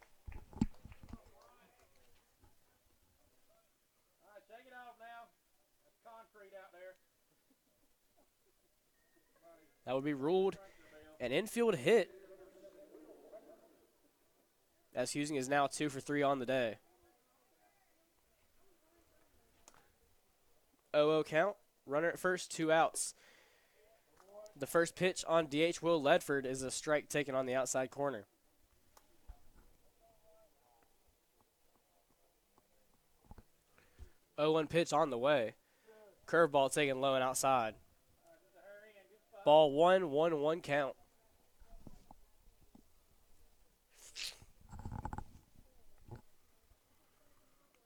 All right, take it off now. That's concrete out there. That would be ruled an infield hit, as Husing is now 2 for 3 on the day. 0-0 count. Runner at first, 2 outs. The first pitch on DH Will Ledford is a strike taken on the outside corner. Oh, 1 pitch on the way. Curveball taken low and outside. Ball 1, 1-1 count.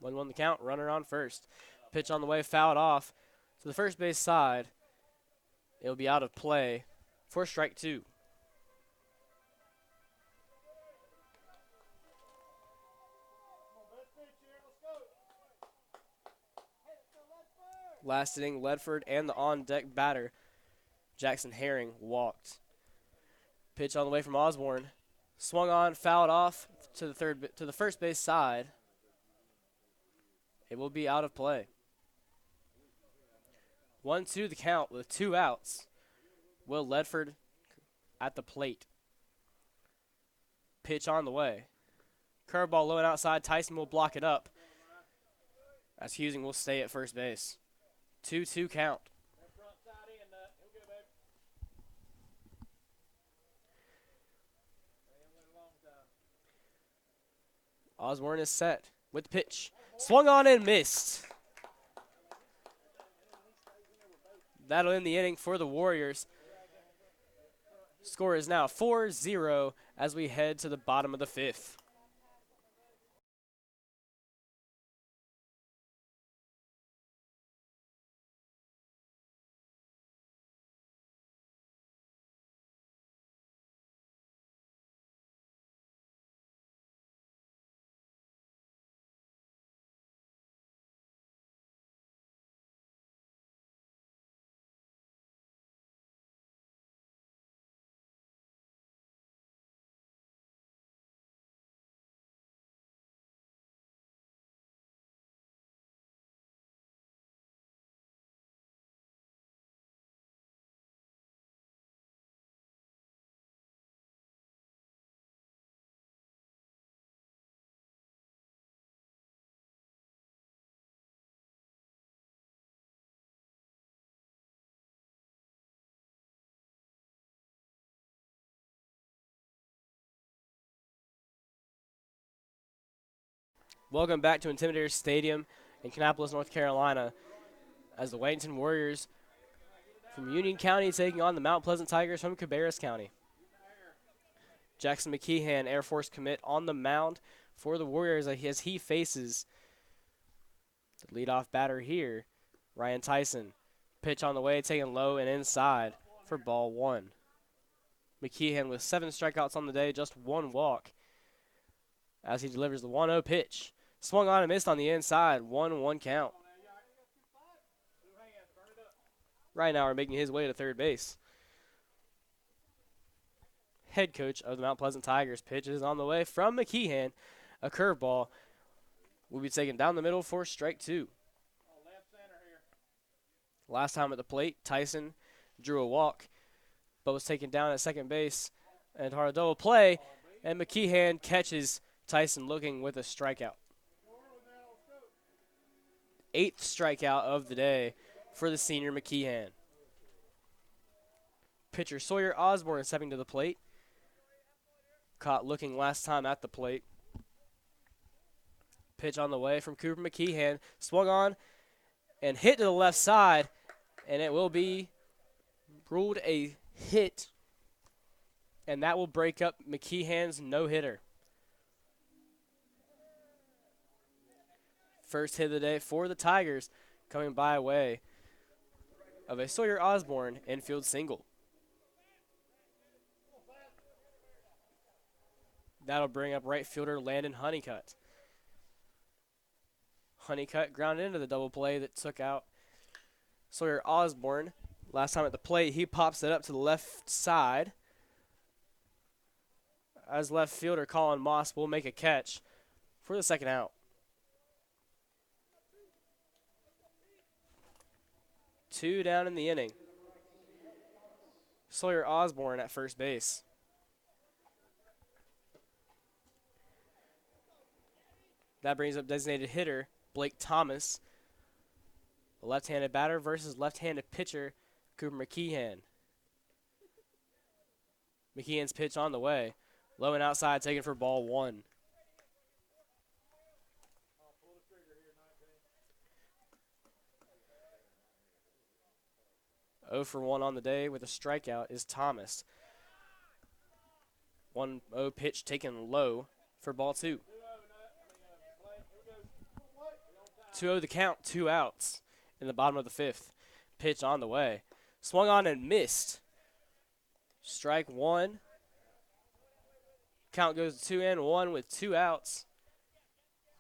1-1 the count. Runner on first. Pitch on the way, fouled off to the first base side. It'll be out of play for strike 2. Last inning, Ledford and the on-deck batter, Jackson Herring, walked. Pitch on the way from Osborne. Swung on, fouled off to the first base side. It will be out of play. 1-2 the count with 2 outs. Will Ledford at the plate. Pitch on the way. Curveball low and outside. Tyson will block it up, as Husing will stay at first base. 2-2 count. Osborne is set with the pitch. Swung on and missed. That'll end the inning for the Warriors. Score is now 4-0 as we head to the bottom of the fifth. Welcome back to Intimidator Stadium in Kannapolis, North Carolina, as the Weddington Warriors from Union County taking on the Mount Pleasant Tigers from Cabarrus County. Jackson McKeehan, Air Force commit, on the mound for the Warriors as he faces the leadoff batter here, Ryan Tyson. Pitch on the way, taken low and inside for ball one. McKeehan with 7 strikeouts on the day, just 1 walk, as he delivers the 1-0 pitch. Swung on and missed on the inside, 1-1 count. Right now we're making his way to third base. Head coach of the Mount Pleasant Tigers pitches on the way from McKeehan. A curveball will be taken down the middle for strike 2. Last time at the plate, Tyson drew a walk, but was taken down at second base and hard double play, and McKeehan catches Tyson looking with a strikeout. 8th strikeout of the day for the senior McKeehan. Pitcher Sawyer Osborne stepping to the plate. Caught looking last time at the plate. Pitch on the way from Cooper McKeehan. Swung on and hit to the left side, and it will be ruled a hit, and that will break up McKeehan's no-hitter. First hit of the day for the Tigers, coming by way of a Sawyer Osborne infield single. That'll bring up right fielder Landon Honeycutt. Honeycutt grounded into the double play that took out Sawyer Osborne. Last time at the plate, he pops it up to the left side, as left fielder Colin Moss will make a catch for the second out. 2 down in the inning. Sawyer Osborne at first base. That brings up designated hitter Blake Thomas. A left-handed batter versus left-handed pitcher Cooper McKeehan. McKeehan's pitch on the way. Low and outside, taken for ball 1. Oh for 1 on the day with a strikeout is Thomas. 1-0 pitch taken low for ball 2. 2-0 the count, 2 outs in the bottom of the 5th. Pitch on the way. Swung on and missed. Strike 1. Count goes to 2-1 with 2 outs.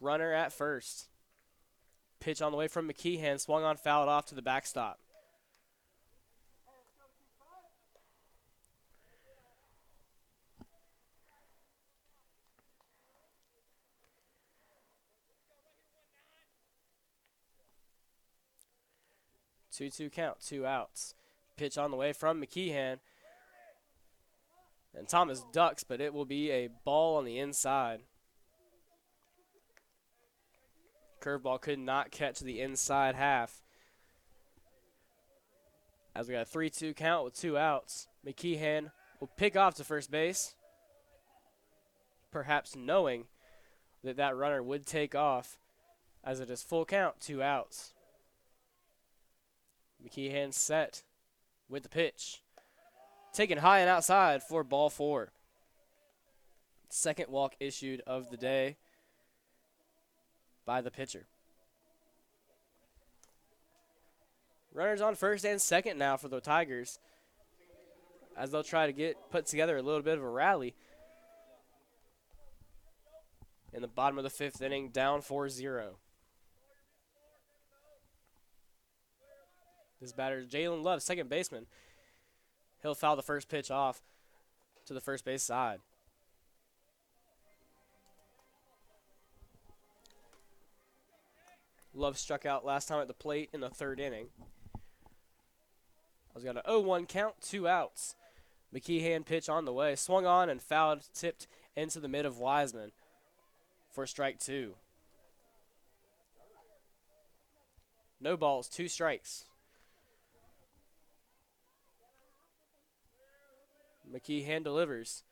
Runner at first. Pitch on the way from McKeehan. Swung on, fouled off to the backstop. Two count, 2 outs. Pitch on the way from McKeehan. And Thomas ducks, but it will be a ball on the inside. Curveball could not catch the inside half. As we got a 3-2 count with 2 outs, McKeehan will pick off to first base, perhaps knowing that that runner would take off, as it is full count, 2 outs. McKeehan set with the pitch. Taken high and outside for ball 4. Second walk issued of the day by the pitcher. Runners on first and second now for the Tigers, as they'll try to put together a little bit of a rally in the bottom of the 5th inning, down 4-0. This batter is Jalen Love, second baseman. He'll foul the first pitch off to the first base side. Love struck out last time at the plate in the 3rd inning. I've got an 0-1 count, 2 outs. McKeehan pitch on the way, swung on and fouled, tipped into the mid of Wiseman for strike 2. No balls, 2 strikes. McKeehan delivers.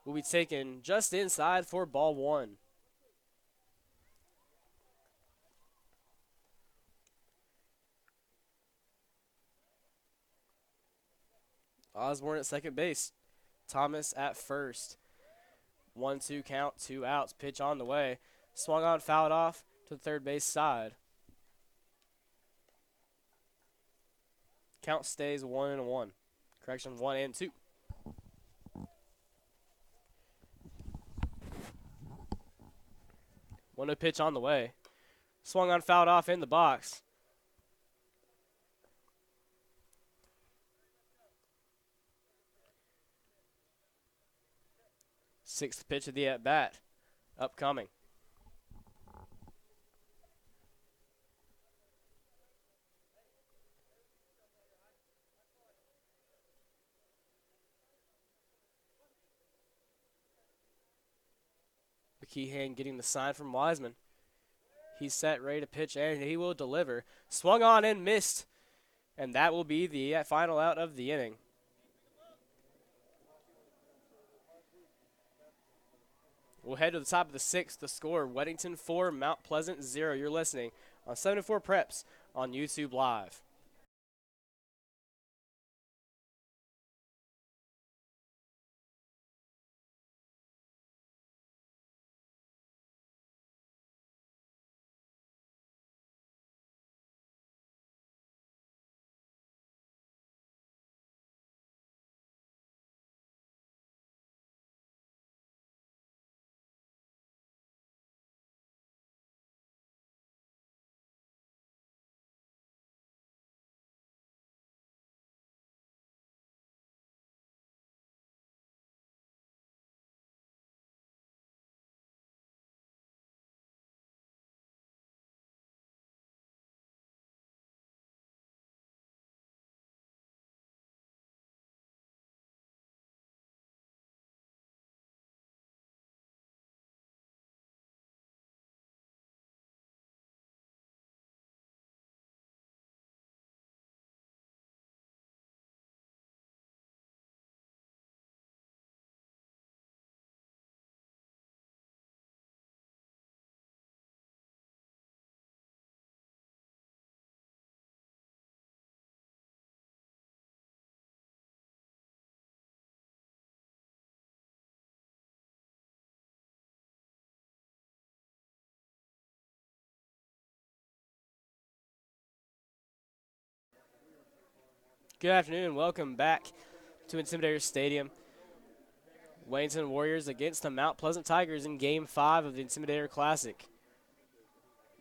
Will be taken just inside for ball 1. Osborne at second base. Thomas at first. 1-2 count, 2 outs. Pitch on the way. Swung on, fouled off to the third base side. Count stays 1-1. Correction, 1-2. One pitch on the way. Swung on, fouled off in the box. Sixth pitch of the at-bat, upcoming. McKeehan getting the sign from Wiseman. He's set, ready to pitch, and he will deliver. Swung on and missed, and that will be the final out of the inning. We'll head to the top of the 6th. The score, Weddington 4, Mount Pleasant 0. You're listening on 74 Preps on YouTube Live. Good afternoon. Welcome back to Intimidator Stadium. Weddington Warriors against the Mount Pleasant Tigers in Game 5 of the Intimidator Classic.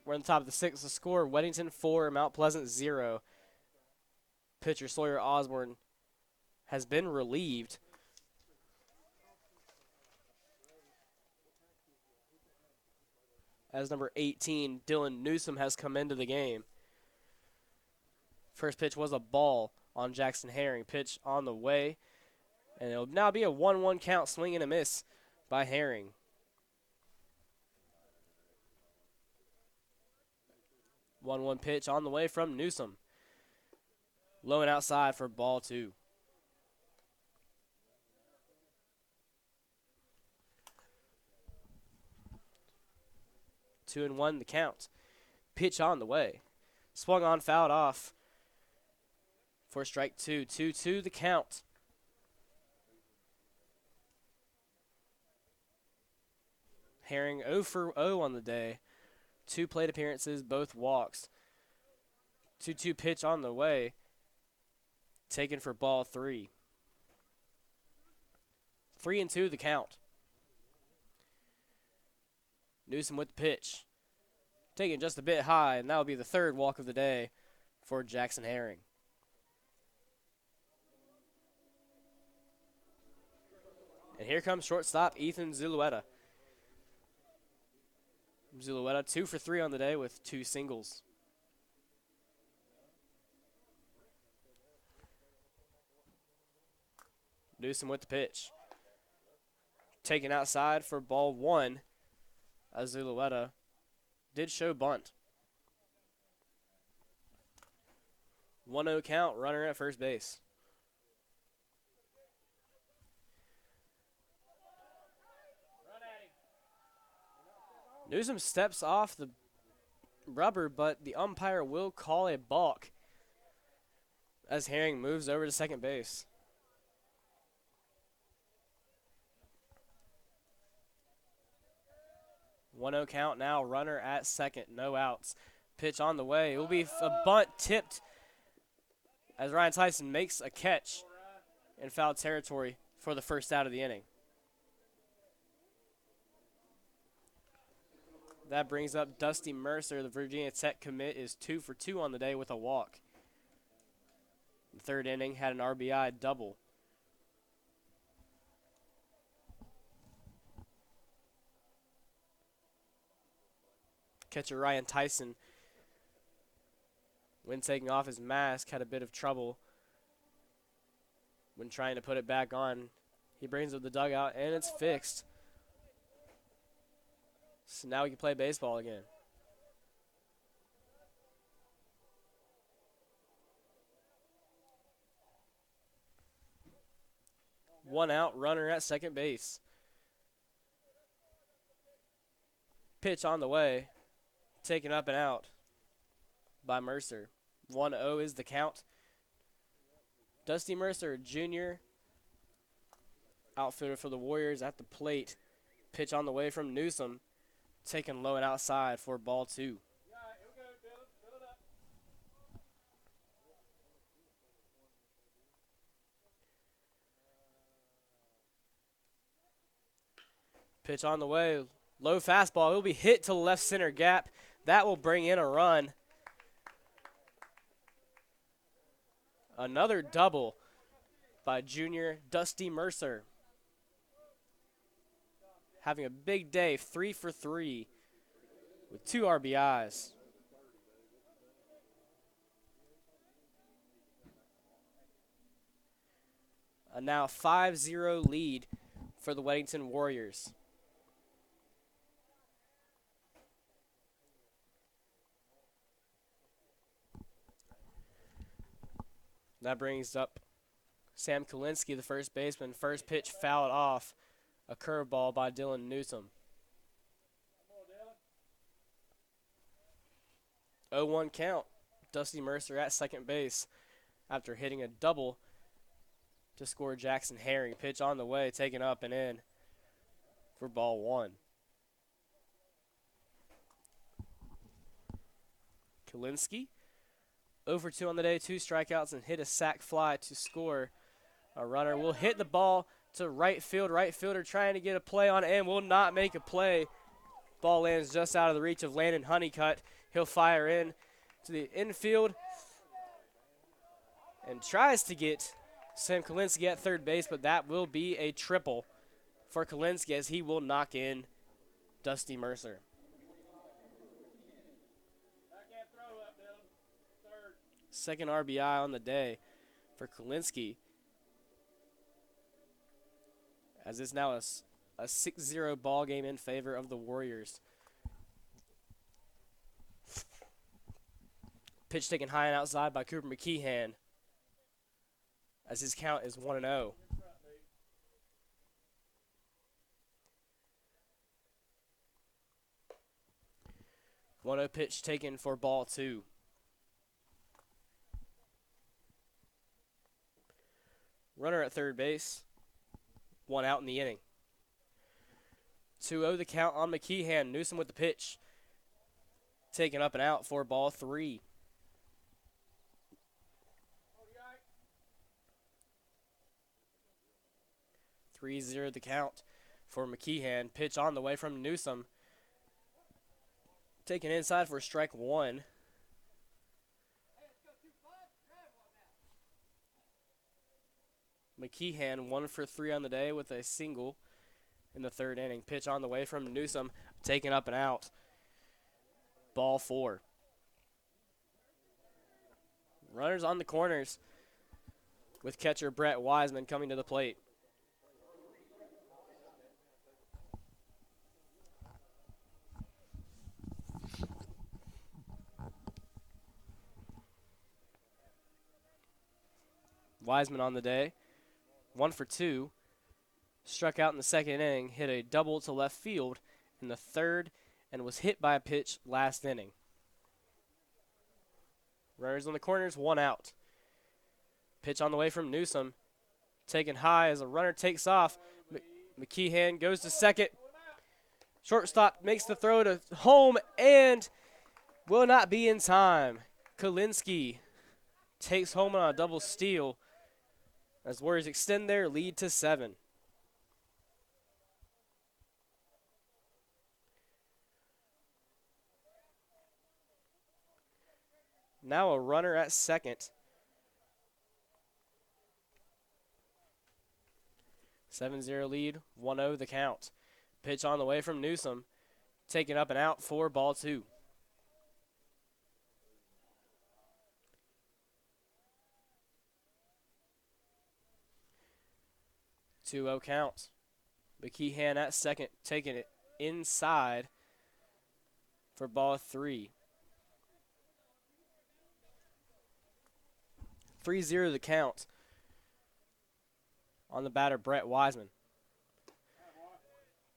We're on the top of the 6th. The score, Weddington 4, Mount Pleasant 0. Pitcher Sawyer Osborne has been relieved. As number 18, Dylan Newsom, has come into the game. First pitch was a ball on Jackson Herring. Pitch on the way. And it'll now be a 1-1 count, swing and a miss by Herring. One pitch on the way from Newsom. Low and outside for ball 2. 2-1 the count. Pitch on the way. Swung on, fouled off for strike 2. 2-2 the count. Herring 0 for 0 on the day. 2 plate appearances, both walks. 2-2 pitch on the way. Taken for ball 3. 3-2 the count. Newsom with the pitch. Taken just a bit high, and that will be the 3rd walk of the day for Jackson Herring. And here comes shortstop Ethan Zulueta. Zulueta 2 for 3 on the day with 2 singles. Newsom with the pitch. Taken outside for ball 1 as Zulueta did show bunt. 1-0 count, runner at first base. Newsom steps off the rubber, but the umpire will call a balk as Herring moves over to second base. One-0 count now, runner at second, no outs. Pitch on the way. It will be a bunt tipped as Ryan Tyson makes a catch in foul territory for the first out of the inning. That brings up Dusty Mercer. The Virginia Tech commit is 2 for 2 on the day with a walk. The 3rd inning had an RBI double. Catcher Ryan Tyson, when taking off his mask, had a bit of trouble when trying to put it back on. He brings up the dugout, and it's fixed. So now we can play baseball again. One out, runner at second base. Pitch on the way. Taken up and out by Mercer. 1-0 is the count. Dusty Mercer, Jr., outfielder for the Warriors at the plate. Pitch on the way from Newsom. Taken low and outside for ball 2. Pitch on the way. Low fastball. It will be hit to the left center gap. That will bring in a run. Another double by junior Dusty Mercer. Having a big day, 3 for 3 with 2 RBIs. A now 5-0 lead for the Weddington Warriors. That brings up Sam Kalinsky, the first baseman. First pitch fouled off. A curveball by Dylan Newsom. 0-1 count. Dusty Mercer at second base after hitting a double to score Jackson Herring. Pitch on the way, taken up and in for ball 1. Kalinsky, 0 for 2 on the day, 2 strikeouts, and hit a sac fly to score. A runner will hit the ball to right field. Right fielder trying to get a play on it and will not make a play. Ball lands just out of the reach of Landon Honeycutt. He'll fire in to the infield and tries to get Sam Kalinsky at third base, but that will be a triple for Kalinsky as he will knock in Dusty Mercer. Second RBI on the day for Kalinsky, as it's now a 6-0 ball game in favor of the Warriors. Pitch taken high and outside by Cooper McKeehan, as his count is 1-0. 1-0 pitch taken for ball 2. Runner at third base. 1 out in the inning. 2-0 the count on McKeehan. Newsom with the pitch. Taken up and out for ball 3. 3-0 the count for McKeehan. Pitch on the way from Newsom. Taken inside for strike 1. McKeehan 1 for 3 on the day with a single in the third inning. Pitch on the way from Newsom. Taken up and out. Ball 4. Runners on the corners with catcher Brett Wiseman coming to the plate. Wiseman on the day, 1 for 2. Struck out in the second inning, hit a double to left field in the third, and was hit by a pitch last inning. Runners on the corners, 1 out. Pitch on the way from Newsom. Taken high as a runner takes off. McKeehan goes to second. Shortstop makes the throw to home and will not be in time. Kalinsky takes home on a double steal as Warriors extend their lead to 7. Now a runner at second. 7-0 lead, 1-0 the count. Pitch on the way from Newsom. Taken up and out for ball 2. 2-0 count. McKeehan at second, taking it inside for ball 3. 3-0 the count on the batter, Brett Wiseman.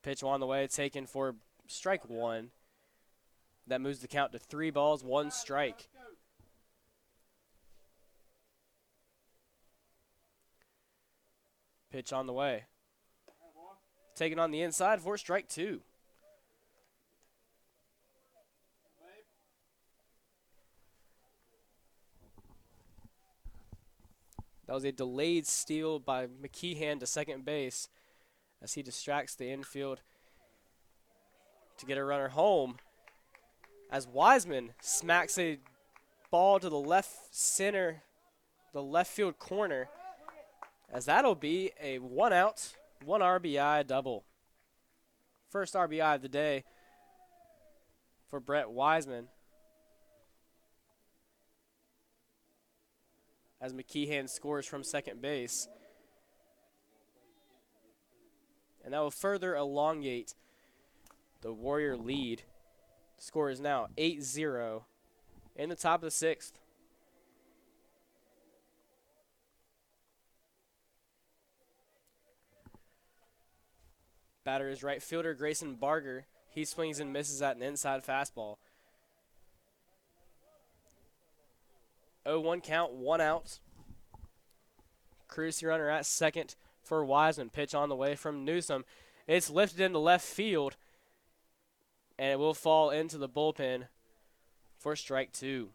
Pitch on the way, taken for strike 1. That moves the count to 3 balls, 1 strike. Pitch on the way. Taken on the inside for strike 2. That was a delayed steal by McKeehan to second base as he distracts the infield to get a runner home. As Wiseman smacks a ball to the left center, the left field corner, as that'll be a 1 out, 1 RBI double. First RBI of the day for Brett Wiseman, as McKeehan scores from second base. And that will further elongate the Warrior lead. The score is now 8-0 in the top of the 6th. Batter is right fielder Grayson Barger. He swings and misses at an inside fastball. 0-1 count, 1 out. Cruising runner at second for Wiseman. Pitch on the way from Newsom. It's lifted into left field, and it will fall into the bullpen for strike 2.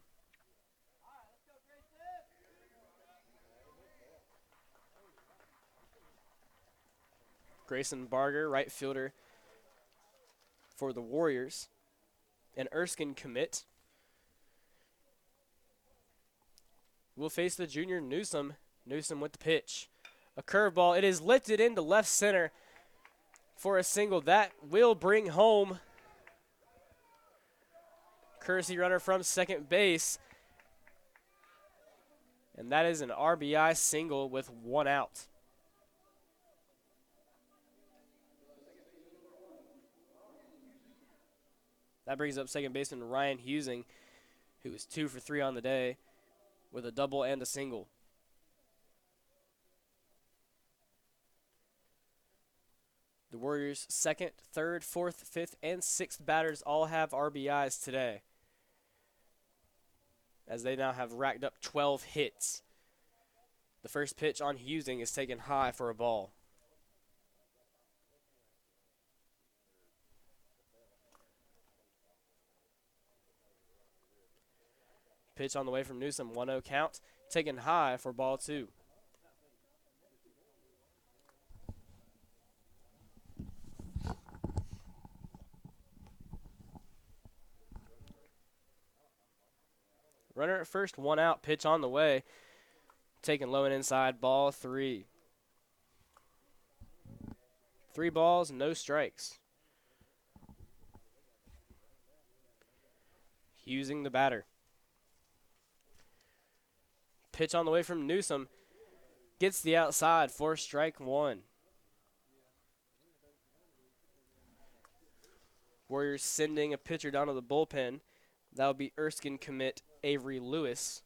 Grayson Barger, right fielder for the Warriors. An Erskine commit will face the junior Newsom. Newsom with the pitch. A curveball. It is lifted into left center for a single. That will bring home courtesy runner from second base. And that is an RBI single with 1 out. That brings up second baseman Ryan Husing, who was 2 for 3 on the day with a double and a single. The The Warriors' second, third, fourth, fifth, and sixth batters all have RBIs today, as they now have racked up 12 hits. The first pitch on Husing is taken high for a ball. Pitch on the way from Newsom, 1-0 count, taken high for ball 2. Runner at first, 1 out, pitch on the way, taken low and inside, ball 3. 3 balls, no strikes. Husing the batter. Pitch on the way from Newsom, gets the outside for strike 1. Warriors sending a pitcher down to the bullpen. That would be Erskine commit Avery Lewis.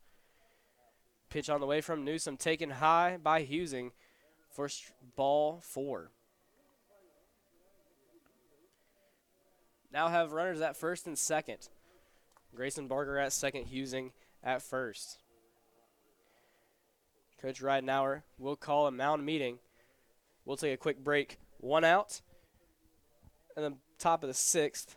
Pitch on the way from Newsom, taken high by Husing for ball 4. Now have runners at first and second. Grayson Barger at second, Husing at first. Coach Ridenauer will call a mound meeting. We'll take a quick break. 1 out. And the top of the 6th.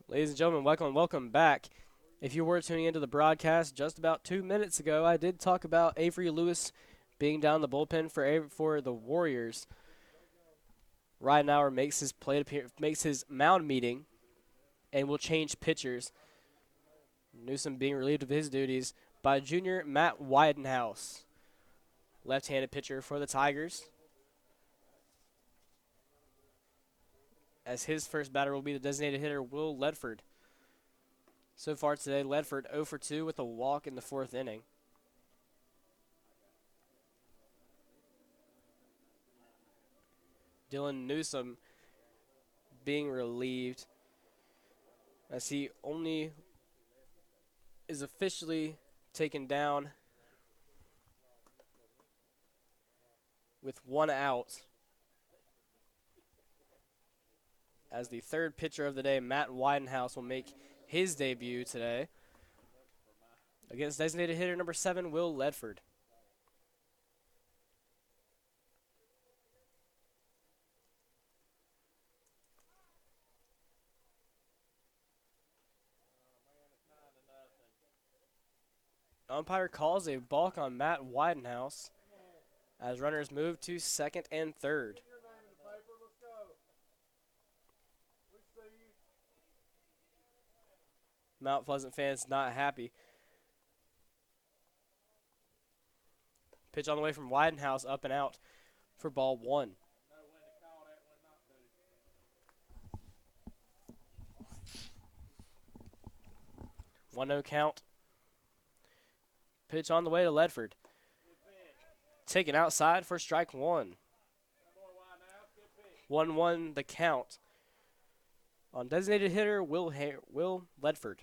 Ladies and gentlemen, welcome back. If you were tuning into the broadcast just about 2 minutes ago, I did talk about Avery Lewis being down the bullpen for the Warriors. Ridenauer makes his mound meeting and will change pitchers. Newsom being relieved of his duties by junior Matt Widenhouse, left-handed pitcher for the Tigers. As his first batter will be the designated hitter, Will Ledford. So far today, Ledford 0 for 2 with a walk in the 4th inning. Dylan Newsom being relieved as he only is officially taken down with 1 out. As the third pitcher of the day, Matt Widenhouse, will make his debut today against designated hitter number 7, Will Ledford. Umpire calls a balk on Matt Widenhouse as runners move to second and third. Mount Pleasant fans not happy. Pitch on the way from Widenhouse, up and out for ball 1. 1-0 count. Pitch on the way to Ledford. Taken outside for strike 1. 1-1 the count on designated hitter Will Ledford.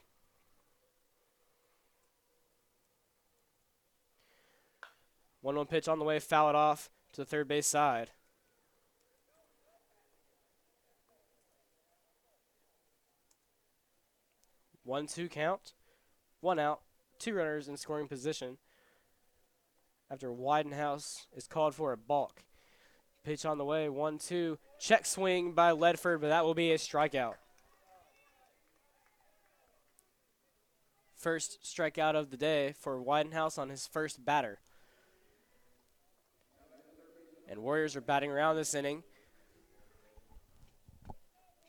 One pitch on the way, foul it off to the third base side. 1-2 count. 1 out. 2 runners in scoring position after Widenhouse is called for a balk. Pitch on the way. 1-2. Check swing by Ledford, but that will be a strikeout. First strikeout of the day for Widenhouse on his first batter. And Warriors are batting around this inning.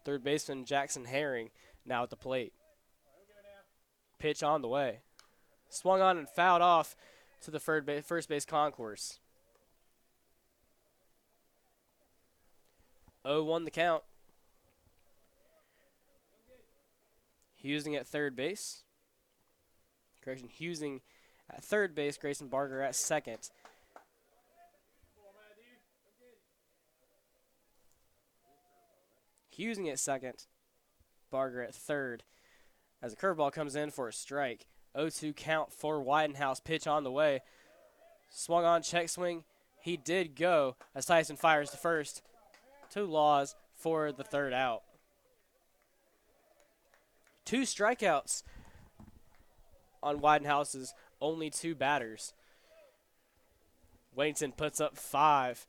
Third baseman Jackson Herring now at the plate. Pitch on the way. Swung on and fouled off to the first base concourse. 0-1 the count. Husing at third base. Correction, Husing at third base, Grayson Barger at second. Husing at second, Barger at third. As a curveball comes in for a strike. 0-2 count for Widenhouse. Pitch on the way. Swung on, check swing. He did go as Tyson fires the first. 2 laws for the third out. 2 strikeouts on Widenhouse's only 2 batters. Weddington puts up 5.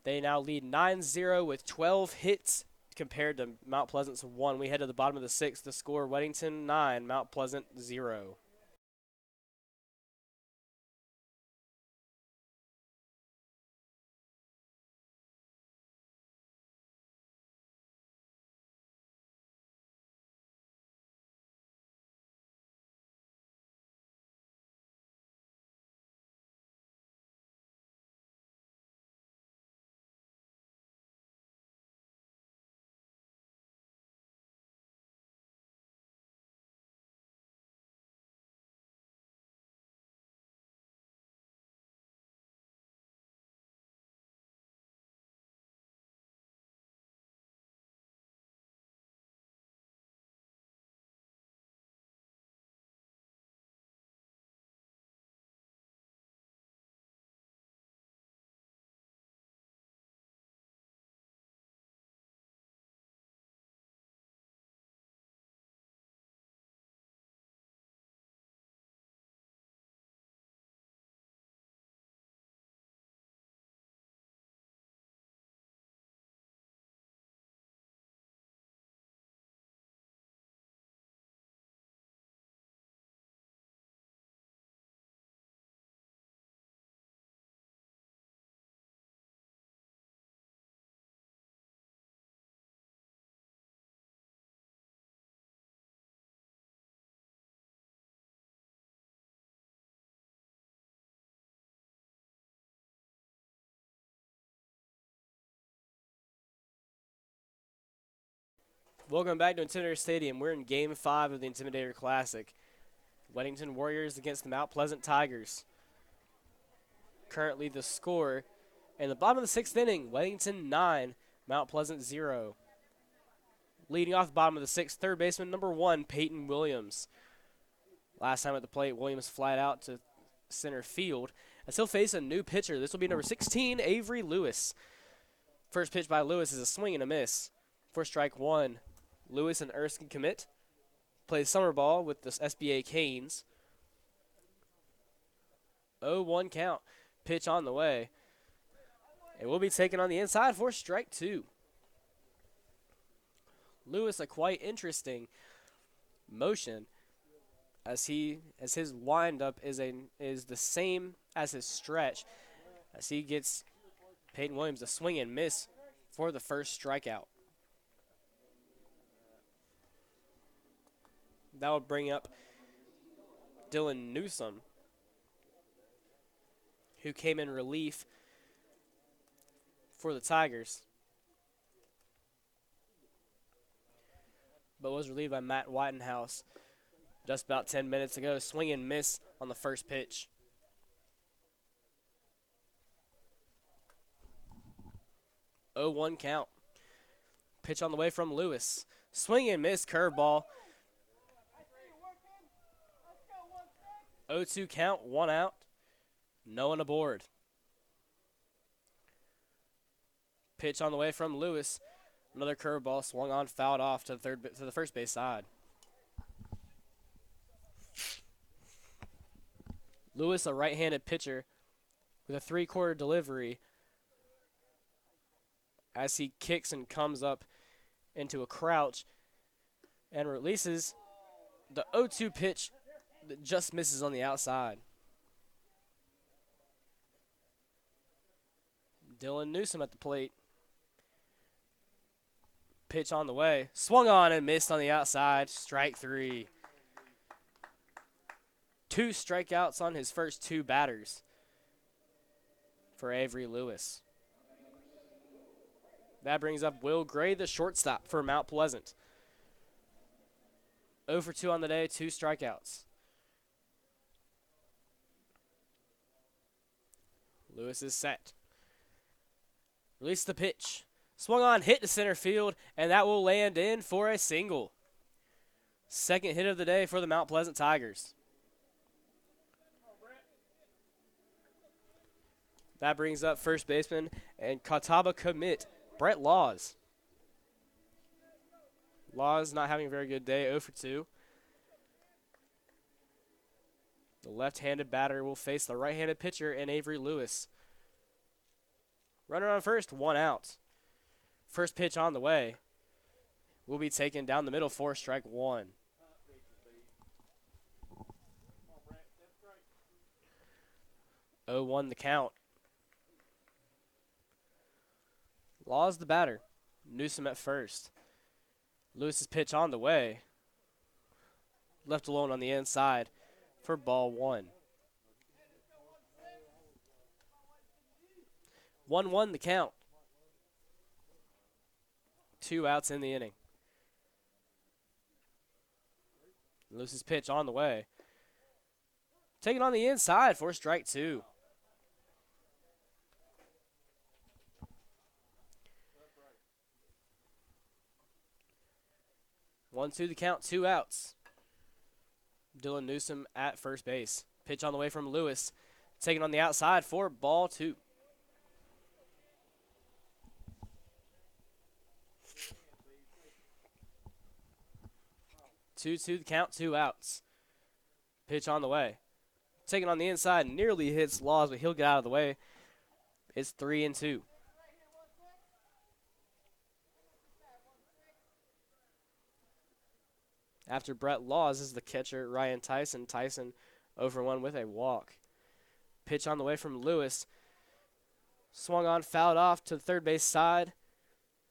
They now lead 9-0 with 12 hits compared to Mount Pleasant's 1. We head to the bottom of the 6th. The score, Weddington 9, Mount Pleasant 0. Welcome back to Intimidator Stadium. We're in Game 5 of the Intimidator Classic. Weddington Warriors against the Mount Pleasant Tigers. Currently the score in the bottom of the 6th inning, Weddington 9, Mount Pleasant 0. Leading off the bottom of the 6th, third baseman number 1, Peyton Williams. Last time at the plate, Williams flied out to center field as he'll face a new pitcher. This will be number 16, Avery Lewis. First pitch by Lewis is a swing and a miss. For strike 1, Lewis and Erskine commit. Plays summer ball with the SBA Canes. 0-1 count. Pitch on the way. It will be taken on the inside for strike 2. Lewis, a quite interesting motion as his windup is the same as his stretch, as he gets Peyton Williams a swing and miss for the first strikeout. That will bring up Dylan Newsom, who came in relief for the Tigers, but was relieved by Matt Whitenhouse just about 10 minutes ago. Swing and miss on the first pitch. Oh, 1 count. Pitch on the way from Lewis. Swing and miss, curveball. 0-2 count, 1 out. No one aboard. Pitch on the way from Lewis. Another curveball swung on, fouled off to the first base side. Lewis, a right-handed pitcher, with a three-quarter delivery as he kicks and comes up into a crouch and releases the 0-2 pitch that just misses on the outside. Dylan Newsom at the plate. Pitch on the way. Swung on and missed on the outside. Strike 3. 2 strikeouts on his first 2 batters for Avery Lewis. That brings up Will Gray, the shortstop for Mount Pleasant. 0 for 2 on the day, 2 strikeouts. Lewis is set. Release the pitch. Swung on, hit to center field, and that will land in for a single. Second hit of the day for the Mount Pleasant Tigers. That brings up first baseman and Catawba commit, Brett Laws. Laws not having a very good day, 0 for 2. The left-handed batter will face the right-handed pitcher in Avery Lewis. Runner on first, 1 out. First pitch on the way will be taken down the middle for strike 1. Oh, 1 the count. Laws the batter. Newsom at first. Lewis's pitch on the way. Left alone on the inside for ball 1. 1-1 the count. 2 outs in the inning. Lewis's pitch on the way. Taken on the inside for strike 2. One, two, the count, 2 outs. Dylan Newsom at first base. Pitch on the way from Lewis. Taken on the outside for ball 2. 2-2 the count, 2 outs. Pitch on the way. Taken on the inside, nearly hits Laws, but he'll get out of the way. It's 3-2. After Brett Laws is the catcher, Ryan Tyson. Tyson 0 for 1 with a walk. Pitch on the way from Lewis. Swung on, fouled off to the third base side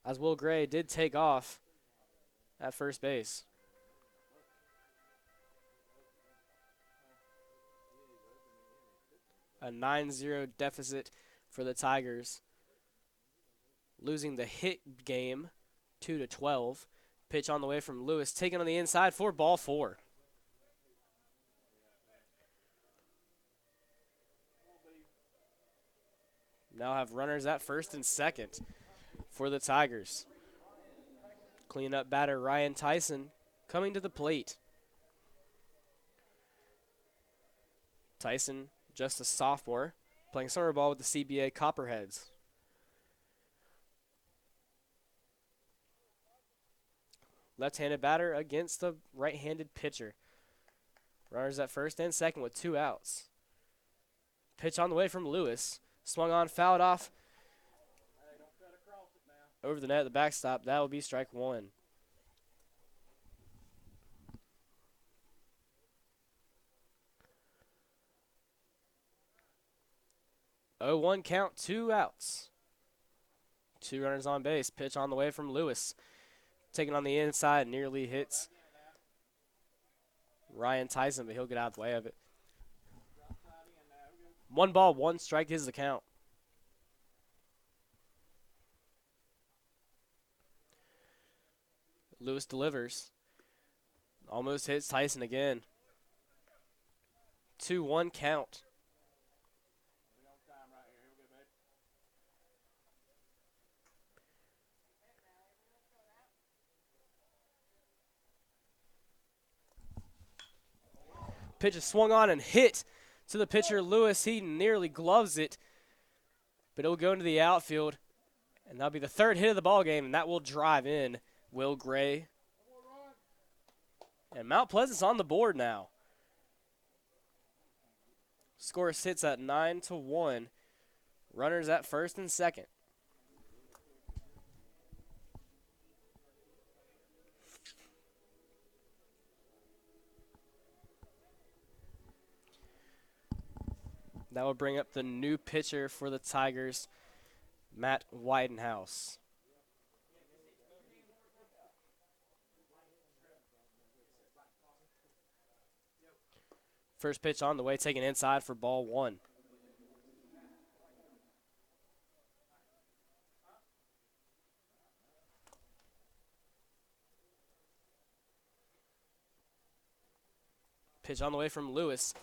as Will Gray did take off at first base. A 9-0 deficit for the Tigers. Losing the hit game 2-12. Pitch on the way from Lewis, taken on the inside for ball 4. Now have runners at first and second for the Tigers. Cleanup batter Ryan Tyson coming to the plate. Tyson, just a sophomore, playing summer ball with the CBA Copperheads. Left-handed batter against the right-handed pitcher. Runners at first and second with 2 outs. Pitch on the way from Lewis. Swung on, fouled off. Over the net, the backstop. That will be strike 1. Oh, 1 count, 2 outs. 2 runners on base. Pitch on the way from Lewis. Taken on the inside, nearly hits Ryan Tyson, but he'll get out of the way of it. 1 ball, 1 strike is the count. Lewis delivers. Almost hits Tyson again. 2-1 count. Pitch is swung on and hit to the pitcher, Lewis. He nearly gloves it, but it'll go into the outfield, and that'll be the 3rd hit of the ball game, and that will drive in Will Gray. And Mount Pleasant's on the board now. Score sits at 9-1. Runners at first and second. That will bring up the new pitcher for the Tigers, Matt Widenhouse. First pitch on the way, taken inside for ball one. Pitch on the way from Lewis,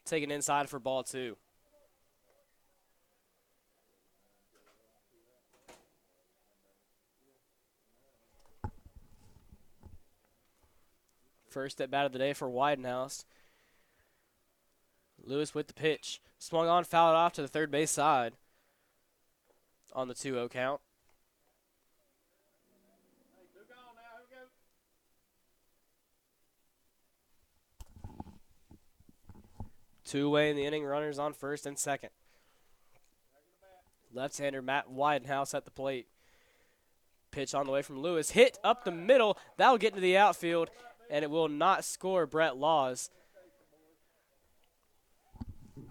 taken inside for ball two. First at bat of the day for Widenhouse. Lewis with the pitch. Swung on, fouled off to the third base side on the 2-0 count. Hey, two gone now. Here we go. Two away in the inning, runners on first and second. Left-hander Matt Widenhouse at the plate. Pitch on the way from Lewis. Hit up the middle. That'll get into the outfield, and it will not score Brett Laws.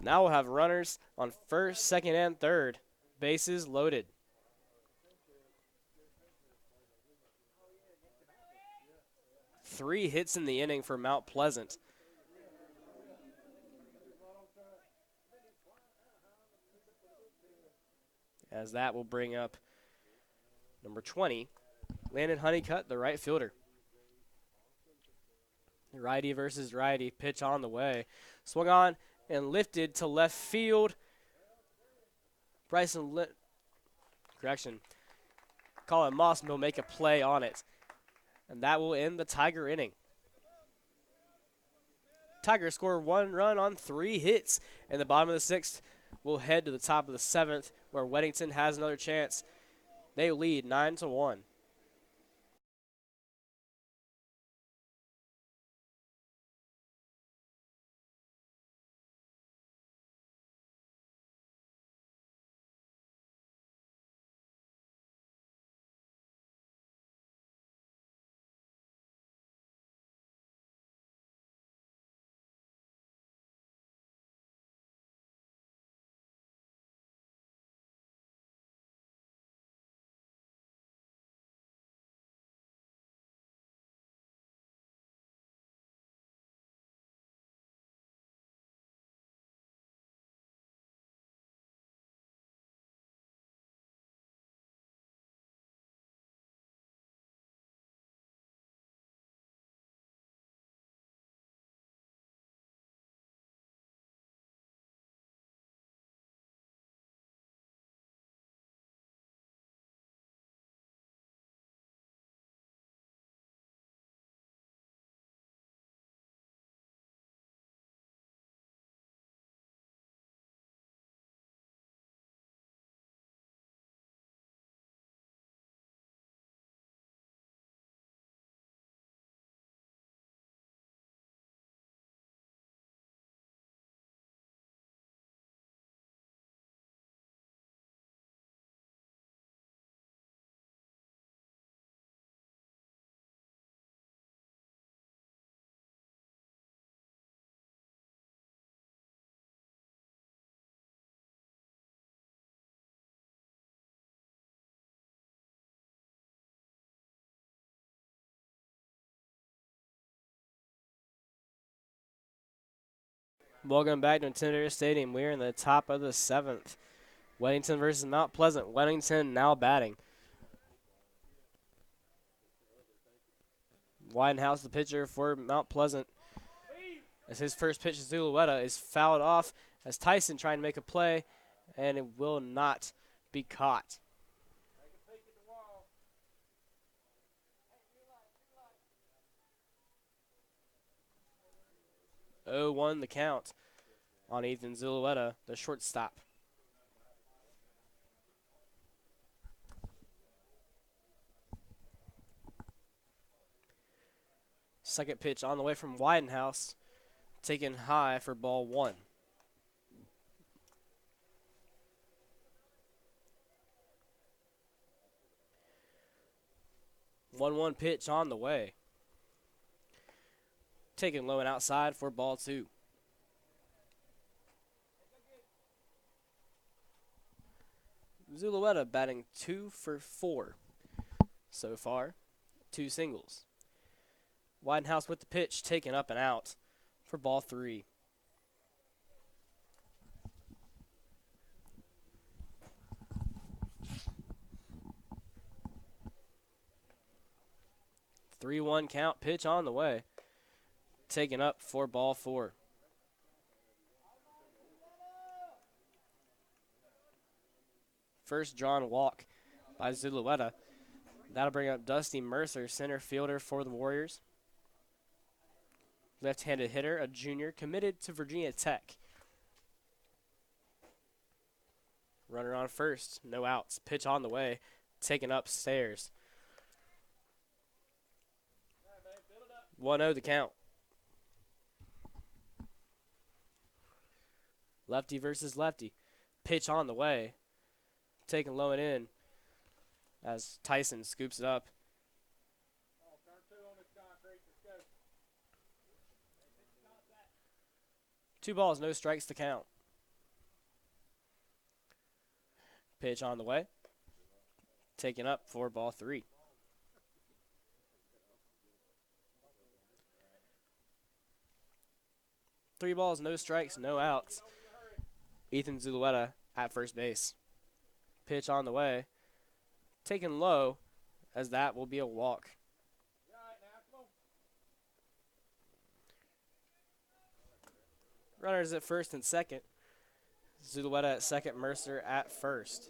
Now we'll have runners on first, second, and third. Bases loaded. Three hits in the inning for Mount Pleasant. As that will bring up number 20, Landon Honeycutt, the right fielder. Righty versus righty. Pitch on the way. Swung on and lifted to left field. Colin Moss will make a play on it. And that will end the Tiger inning. Tigers score 1 run on 3 hits. And the bottom of the 6th will head to the top of the 7th, where Weddington has another chance. They lead 9-1. Welcome back to Intimidator Stadium. We're in the top of the 7th. Weddington versus Mount Pleasant. Weddington now batting. Widenhouse, the pitcher for Mount Pleasant. As his first pitch to Zulueta is fouled off as Tyson trying to make a play, and it will not be caught. 0-1 the count on Ethan Zulueta, the shortstop. Second pitch on the way from Widenhouse, taken high for ball one. 1-1 pitch on the way. Taken low and outside for ball 2. Zulueta batting 2 for 4 so far. 2 singles. Widenhouse with the pitch, taken up and out for ball 3. Three-one count, pitch on the way. Taken up for ball 4. First drawn walk by Zulueta. That'll bring up Dusty Mercer, center fielder for the Warriors. Left-handed hitter, a junior, committed to Virginia Tech. Runner on first, no outs. Pitch on the way, taken upstairs. 1-0 the count. Lefty versus lefty. Pitch on the way. Taken low and in as Tyson scoops it up. Turn 2 on this concrete. Let's go. 2 balls, no strikes to count. Pitch on the way. Taken up for ball 3. Three balls, no strikes, no outs. Ethan Zulueta at first base. Pitch on the way. Taken low, as that will be a walk. Runners at first and second. Zulueta at second, Mercer at first.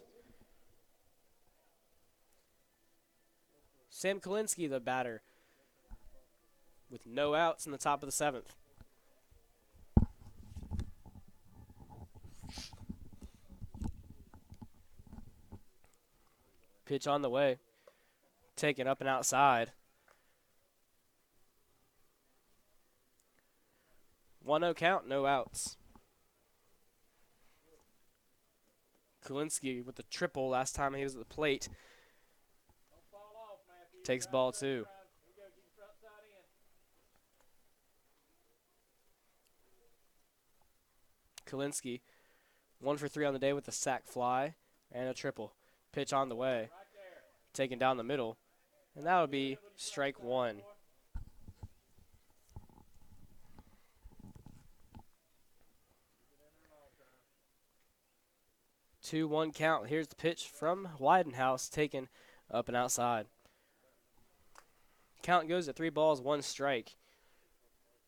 Sam Kalinsky, the batter, with no outs in the top of the 7th. Pitch on the way. Taken up and outside. 1-0 count, no outs. Kulinski with the triple last time he was at the plate. Takes ball 2. Kulinski 1 for 3 on the day with a sac fly and a triple. Pitch on the way. Taken down the middle. And that would be strike 1. Two, 1 count. Here's the pitch from Widenhouse, taken up and outside. Count goes at 3 balls, 1 strike.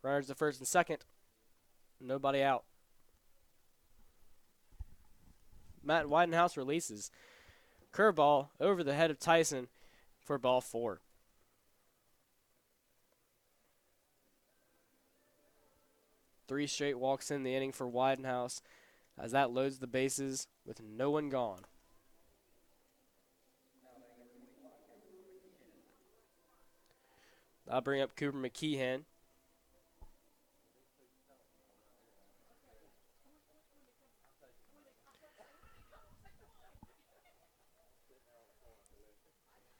Runners to first and second. Nobody out. Matt Widenhouse releases. Curveball over the head of Tyson for ball 4. Three straight walks in the inning for Widenhouse as that loads the bases with no one gone. I'll bring up Cooper McKeehan.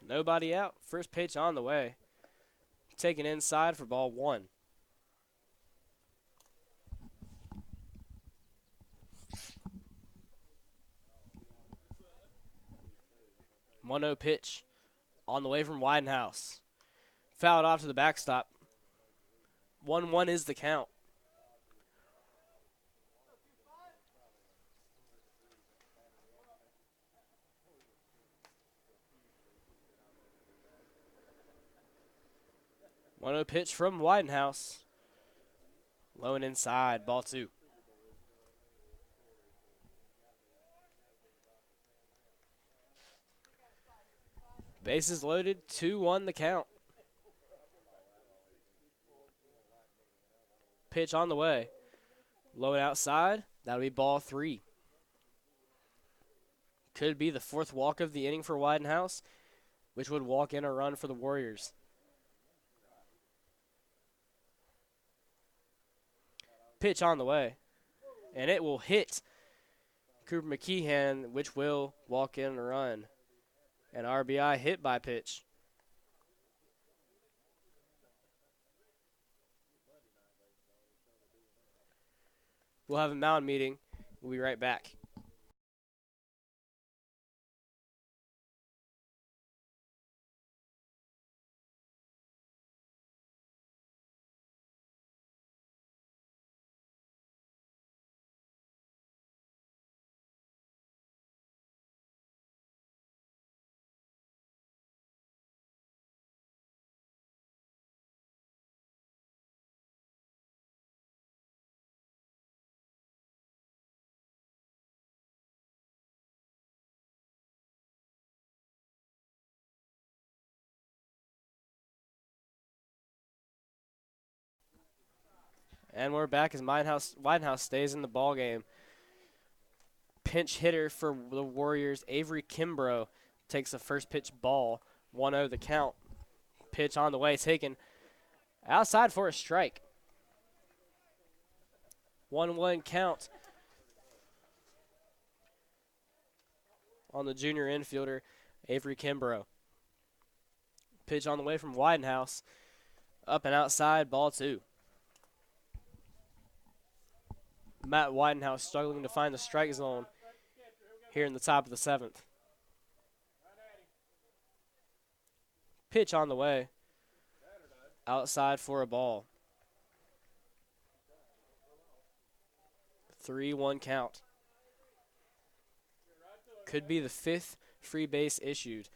Nobody out. First pitch on the way. Taken inside for ball 1. 1-0 pitch on the way from Widenhouse. Fouled off to the backstop. 1-1 is the count. One 0 pitch from Widenhouse. Low and inside, ball 2. Bases loaded, 2-1 the count. Pitch on the way. Low and outside, that'll be ball 3. Could be the 4th walk of the inning for Widenhouse, which would walk in a run for the Warriors. Pitch on the way, and it will hit Cooper McKeehan, which will walk in a run. An RBI hit by pitch. We'll have a mound meeting. We'll be right back. And we're back as Widenhouse stays in the ball game. Pinch hitter for the Warriors, Avery Kimbrough, takes the first pitch ball. 1-0 the count. Pitch on the way, taken outside for a strike. 1-1 count on the junior infielder, Avery Kimbrough. Pitch on the way from Widenhouse. Up and outside, ball 2. Matt Widenhouse struggling to find the strike zone here in the top of the 7th. Pitch on the way. Outside for a ball. 3-1 count. Could be the 5th free base issued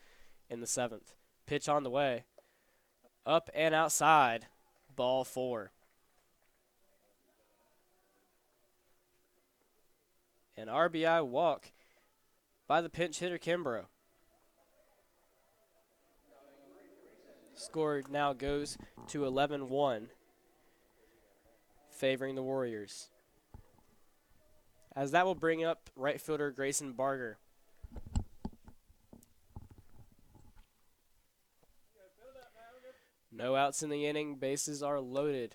in the 7th. Pitch on the way. Up and outside. Ball 4. An RBI walk by the pinch hitter Kimbrough. Score now goes to 11-1, favoring the Warriors. As that will bring up right fielder Grayson Barger. No outs in the inning. Bases are loaded.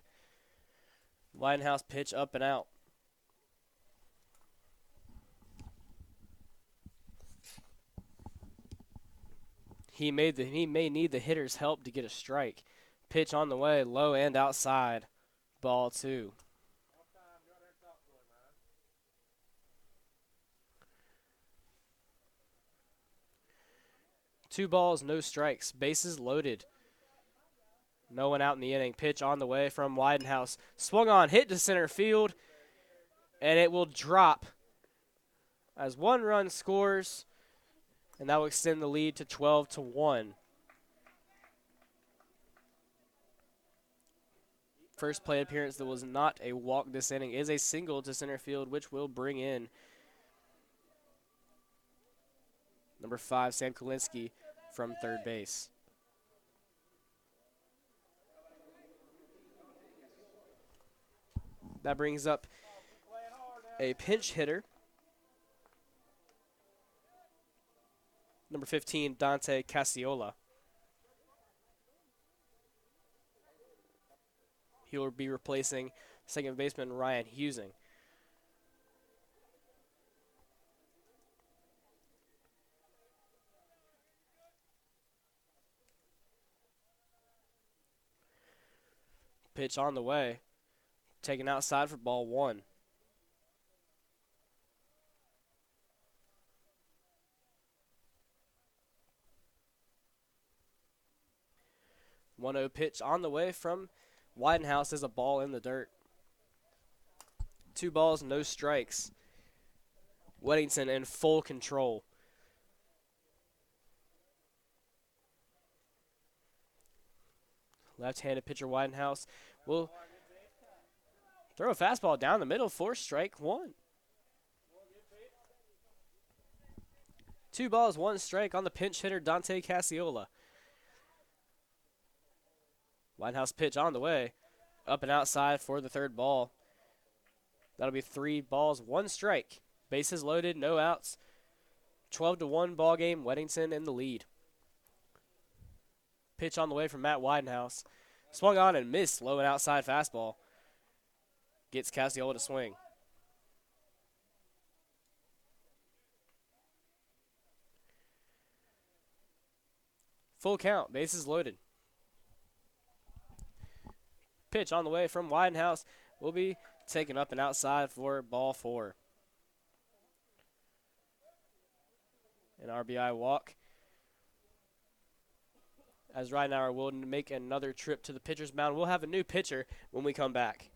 Widenhouse pitch up and out. He may need the hitter's help to get a strike. Pitch on the way, low and outside. Ball 2. Two balls, no strikes. Bases loaded. No one out in the inning. Pitch on the way from Widenhouse. Swung on, hit to center field, and it will drop as 1 run scores, and that will extend the lead to 12-1. First plate appearance that was not a walk this inning is a single to center field, which will bring in number 5, Sam Kulinski, from third base. That brings up a pinch hitter, number 15, Dante Casiola. He will be replacing second baseman Ryan Husing. Pitch on the way. Taken outside for ball 1. 1-0 pitch on the way from Widenhouse is a ball in the dirt. 2 balls, no strikes. Weddington in full control. Left-handed pitcher Widenhouse will throw a fastball down the middle for strike 1. 2 balls, 1 strike on the pinch hitter Dante Casiola. Widenhouse pitch on the way. Up and outside for the third ball. That'll be 3 balls, 1 strike. Bases loaded, no outs. 12-1 ball game. Weddington in the lead. Pitch on the way from Matt Widenhouse. Swung on and missed. Low and outside fastball. Gets Casiola to swing. Full count. Bases loaded. Pitch on the way from Widenhouse will be Taken up and outside for ball 4. An RBI walk. As Ridenauer will make another trip to the pitcher's mound. We'll have a new pitcher when we come back.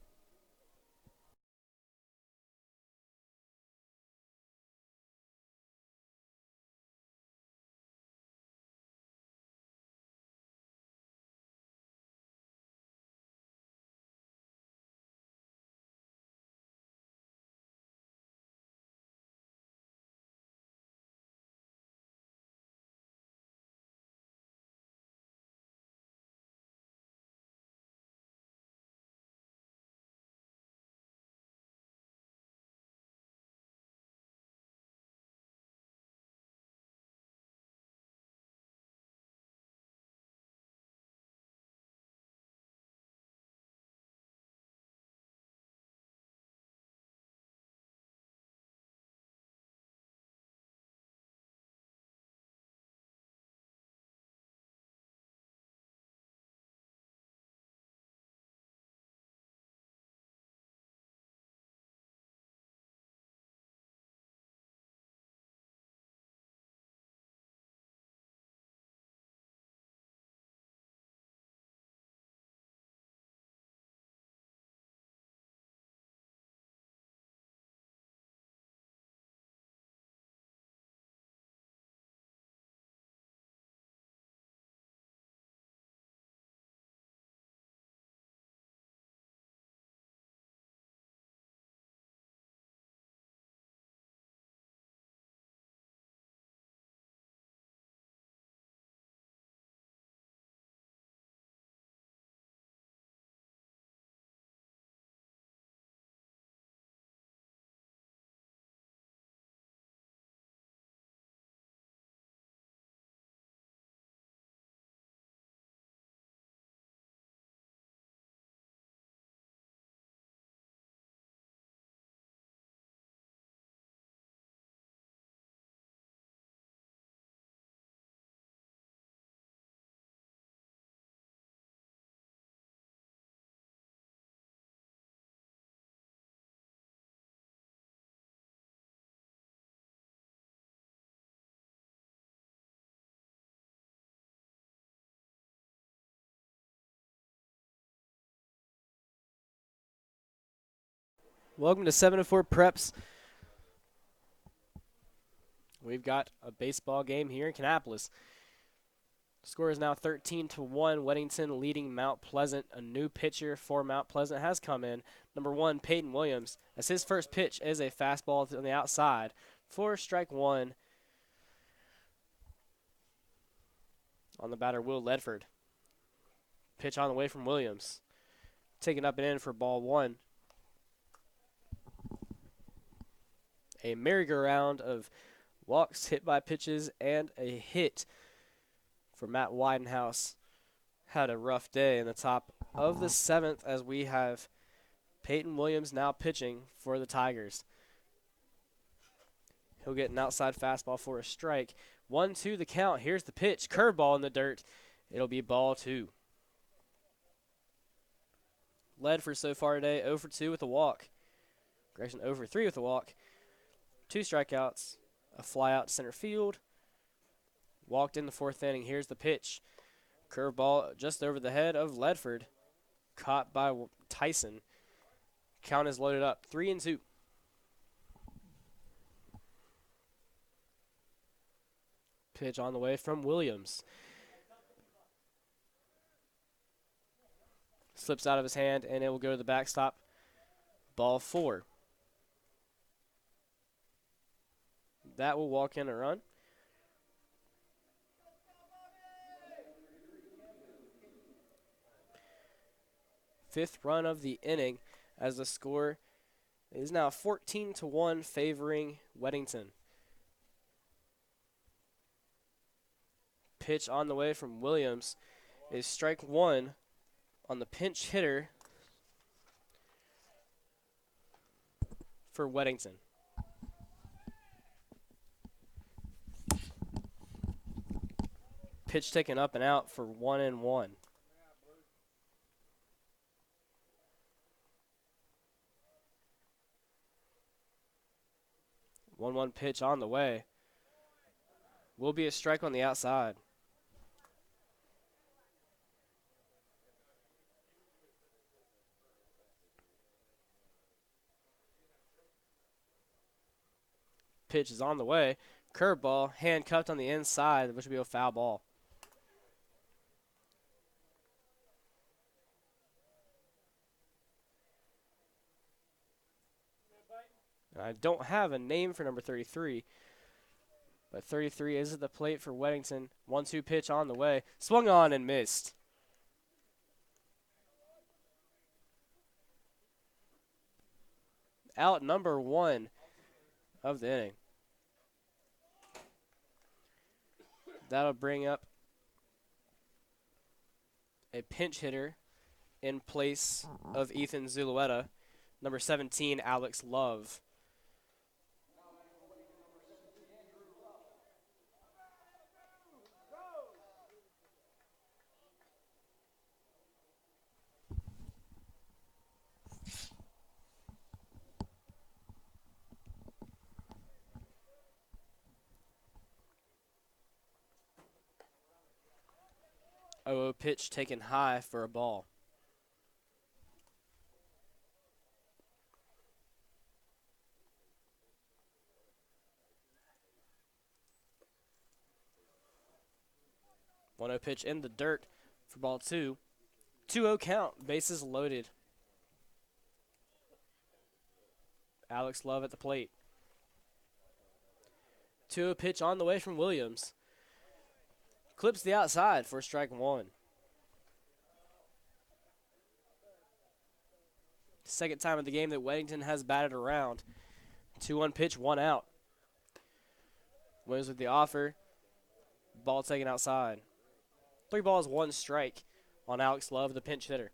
Welcome to 7-4 Preps. We've got a baseball game here in Kannapolis. Score is now 13-1. Weddington leading Mount Pleasant. A new pitcher for Mount Pleasant has come in. Number 1, Peyton Williams. As his first pitch is a fastball on the outside for strike 1. On the batter, Will Ledford. Pitch on the way from Williams. Taken up and in for ball 1. A merry-go-round of walks, hit by pitches, and a hit for Matt Widenhouse. Had a rough day in the top of the 7th as we have Peyton Williams now pitching for the Tigers. He'll get an outside fastball for a strike. 1-2 the count. Here's the pitch. Curveball in the dirt. It'll be ball 2. Ledford so far today 0 for 2 with a walk. Grayson 0 for 3 with a walk. 2 strikeouts, a fly out to center field. Walked in the 4th inning. Here's the pitch. Curveball just over the head of Ledford. Caught by Tyson. Count is loaded up. 3-2. Pitch on the way from Williams. Slips out of his hand, and it will go to the backstop. Ball 4. That will walk in a run. Fifth run of the inning as the score is now 14-1 favoring Weddington. Pitch on the way from Williams is strike 1 on the pinch hitter for Weddington. Pitch taken up and out for 1-1. 1-1 pitch on the way. Will be a strike on the outside. Pitch is on the way. Curveball, handcuffed on the inside, which will be a foul ball. And I don't have a name for number 33, but 33 is at the plate for Weddington. 1-2 pitch on the way. Swung on and missed. Out number 1 of the inning. That'll bring up a pinch hitter in place of Ethan Zulueta, number 17, Alex Love. Oh, pitch taken high for a ball. One-0 pitch in the dirt for ball 2. 2-0 count, bases loaded. Alex Love at the plate. 2-0 pitch on the way from Williams. Clips the outside for strike 1. Second time of the game that Weddington has batted around. 2-1 pitch, 1 out. Williams with the offer. Ball taken outside. 3 balls, 1 strike on Alex Love, the pinch hitter.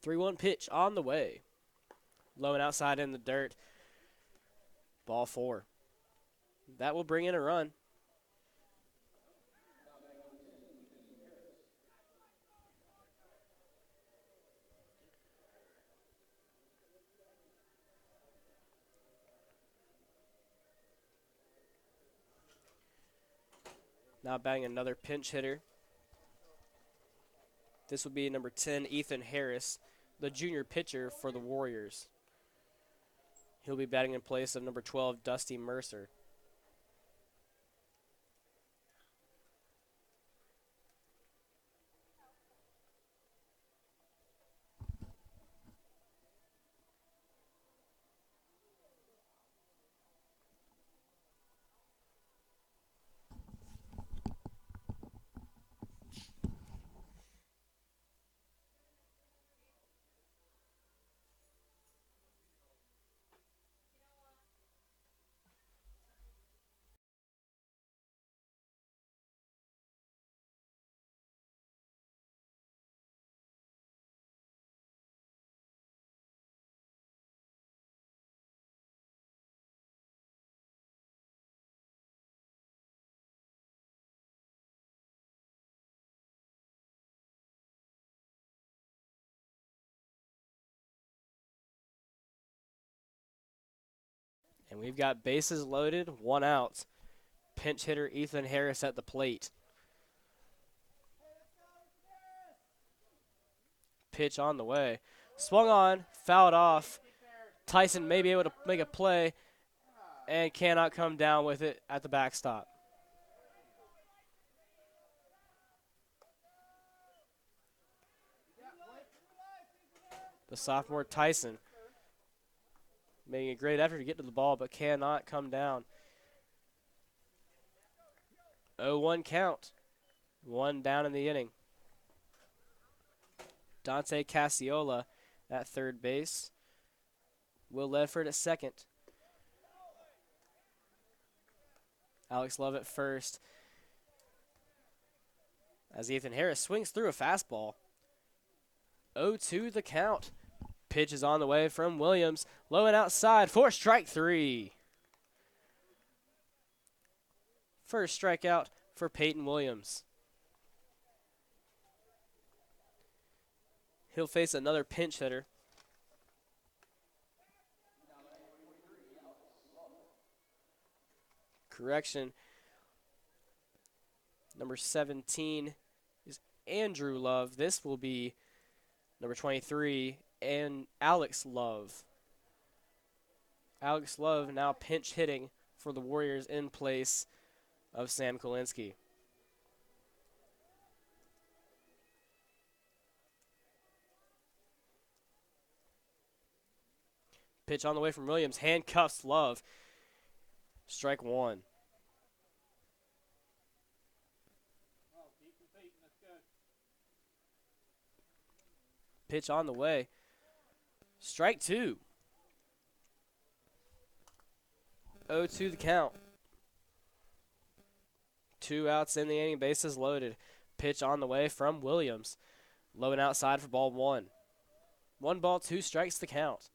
Three 3-1 pitch on the way. Low and outside in the dirt. Ball 4. That will bring in a run. Now batting another pinch hitter. This will be number 10, Ethan Harris, the junior pitcher for the Warriors. He'll be batting in place of number 12, Dusty Mercer. And we've got bases loaded, 1 out. Pinch hitter Ethan Harris at the plate. Pitch on the way. Swung on, fouled off. Tyson may be able to make a play and cannot come down with it at the backstop. The sophomore Tyson making a great effort to get to the ball, but cannot come down. 0-1 count. 1 down in the inning. Dante Casiola at third base. Will Ledford at second. Alex Love at first. As Ethan Harris swings through a fastball. 0-2 the count. Pitch is on the way from Williams. Low and outside for strike 3. First strikeout for Peyton Williams. He'll face another pinch hitter Correction. Number 17 is Andrew Love. This will be number 23 and Alex Love. Alex Love now pinch hitting for the Warriors in place of Sam Kolinsky. Pitch on the way from Williams. Handcuffs Love. Strike one. Pitch on the way. Strike two. 0-2 the count. 2 outs in the inning, bases loaded. Pitch on the way from Williams. Low and outside for ball one. 1 ball, 2 strikes the count.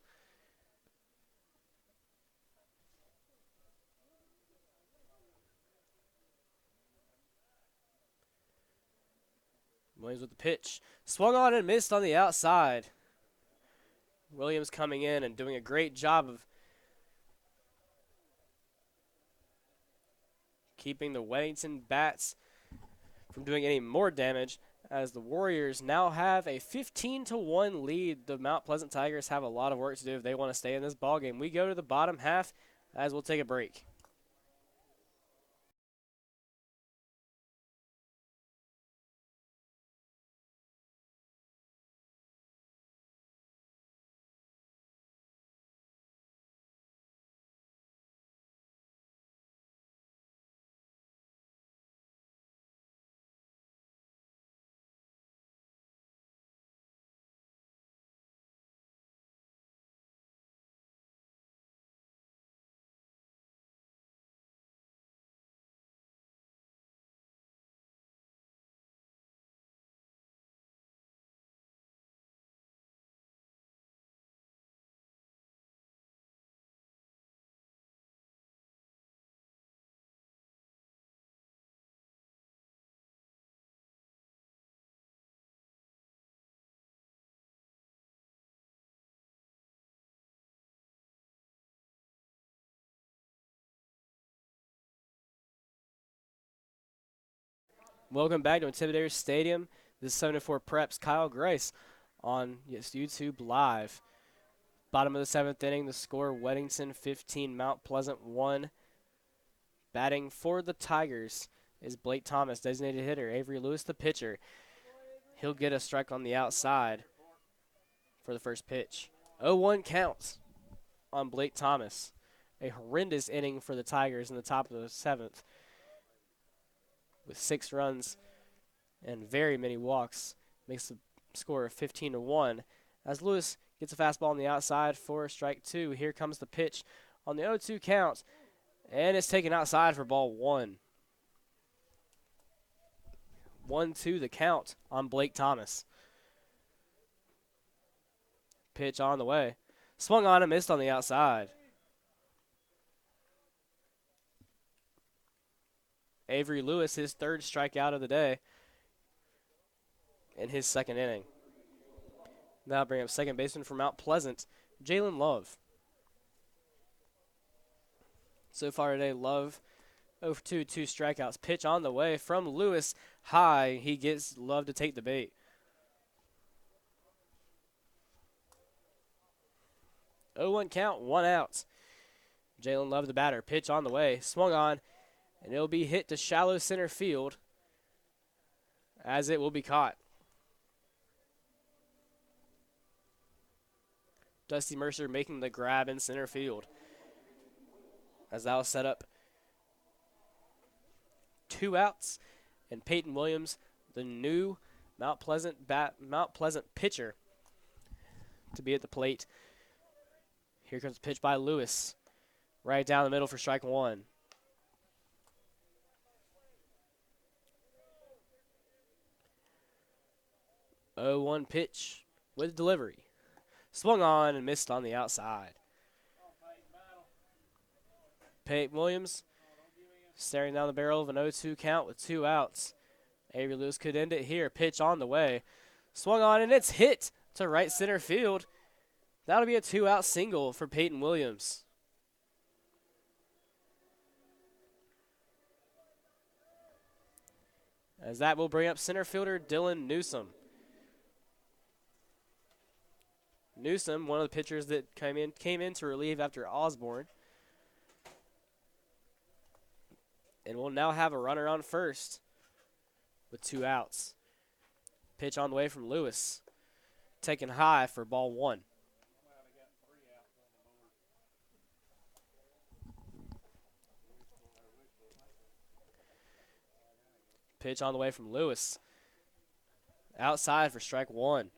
Williams with the pitch. Swung on and missed on the outside. Williams coming in and doing a great job of keeping the Weddington bats from doing any more damage, as the Warriors now have a 15-1 lead. The Mount Pleasant Tigers have a lot of work to do if they want to stay in this ballgame. We go to the bottom half as we'll take a break. Welcome back to Intimidator Stadium. This is 74 Preps Kyle Grice on YouTube Live. Bottom of the 7th inning, the score Weddington 15, Mount Pleasant 1. Batting for the Tigers is Blake Thomas, designated hitter. Avery Lewis, the pitcher. He'll get a strike on the outside for the first pitch. 0-1 counts on Blake Thomas. A horrendous inning for the Tigers in the top of the 7th, with 6 runs and very many walks. Makes the score 15-1. As Lewis gets a fastball on the outside for strike 2. Here comes the pitch on the 0-2 count, and it's taken outside for ball 1. 1-2 the count on Blake Thomas. Pitch on the way. Swung on and missed on the outside. Avery Lewis, his 3rd strikeout of the day in his 2nd inning. Now bring up second baseman for Mount Pleasant, Jalen Love. So far today, Love 0-2, 2 strikeouts. Pitch on the way from Lewis, high. He gets Love to take the bait. Oh, 1 count, 1 out. Jalen Love, the batter. Pitch on the way, swung on, and it'll be hit to shallow center field, as it will be caught. Dusty Mercer making the grab in center field, as that will set up 2 outs, and Peyton Williams, the new Mount Pleasant pitcher, to be at the plate. Here comes the pitch by Lewis, right down the middle for strike 1. 0-1 pitch with delivery. Swung on and missed on the outside. Peyton Williams staring down the barrel of an 0-2 count with 2 outs. Avery Lewis could end it here. Pitch on the way. Swung on and it's hit to right center field. That'll be a 2-out single for Peyton Williams. as that will bring up center fielder Dylan Newsom. Newsom, one of the pitchers that came in to relieve after Osborne. And we'll now have a runner on first with 2 outs. Pitch on the way from Lewis. Taken high for ball 1. Pitch on the way from Lewis. Outside for strike 1.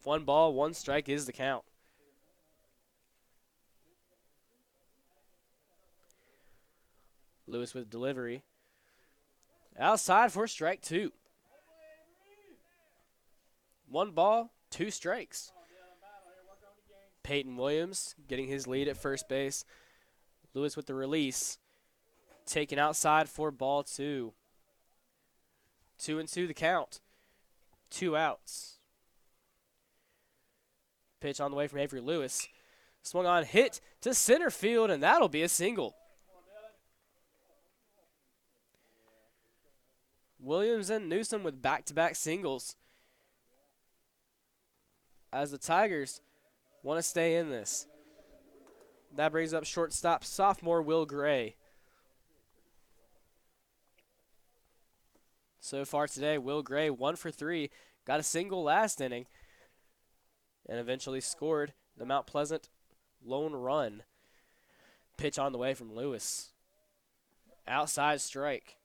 1 ball, 1 strike is the count. Lewis with delivery. Outside for strike 2. 1 ball, 2 strikes. Peyton Williams getting his lead at first base. Lewis with the release. Taken outside for ball 2. 2-2 the count. 2 outs. Pitch on the way from Avery Lewis. Swung on, hit to center field, and that'll be a single. Williams and Newsom with back-to-back singles, as the Tigers want to stay in this. That brings up shortstop sophomore Will Gray. So far today, Will Gray 1 for 3, got a single last inning, and eventually scored the Mount Pleasant lone run. Pitch on the way from Lewis. Outside strike.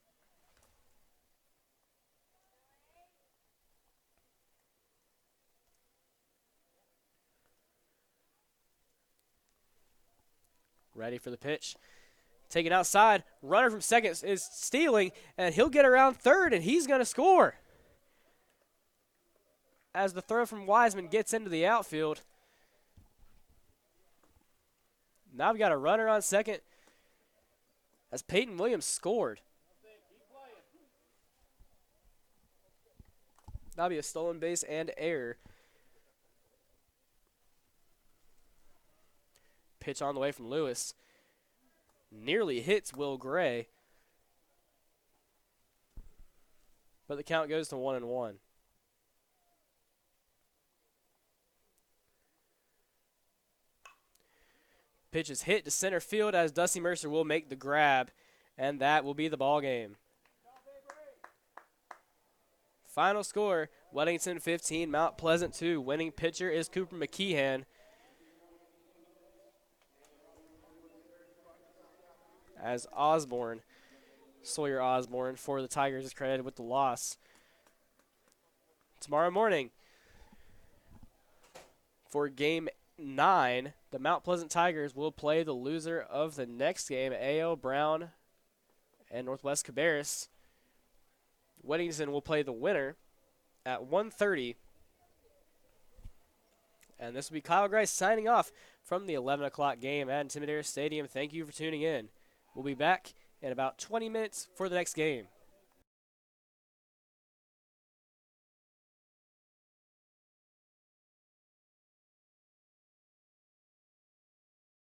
Ready for the pitch. Taken outside. Runner from second is stealing, and he'll get around third, and he's going to score. As the throw from Wiseman gets into the outfield. Now we've got a runner on second as Peyton Williams scored. That'll be a stolen base and error. Pitch on the way from Lewis. Nearly hits Will Gray. But the count goes to 1-1. Pitch is hit to center field as Dusty Mercer will make the grab, and that will be the ball game. Final score, Weddington 15, Mount Pleasant 2. Winning pitcher is Cooper McKeehan. As Osborne, Sawyer Osborne for the Tigers is credited with the loss. Tomorrow morning, for Game 9, the Mount Pleasant Tigers will play the loser of the next game, A.O. Brown and Northwest Cabarrus. Weddington will play the winner at 1:30. And this will be Kyle Grice signing off from the 11 o'clock game at Intimidator Stadium. Thank you for tuning in. We'll be back in about 20 minutes for the next game.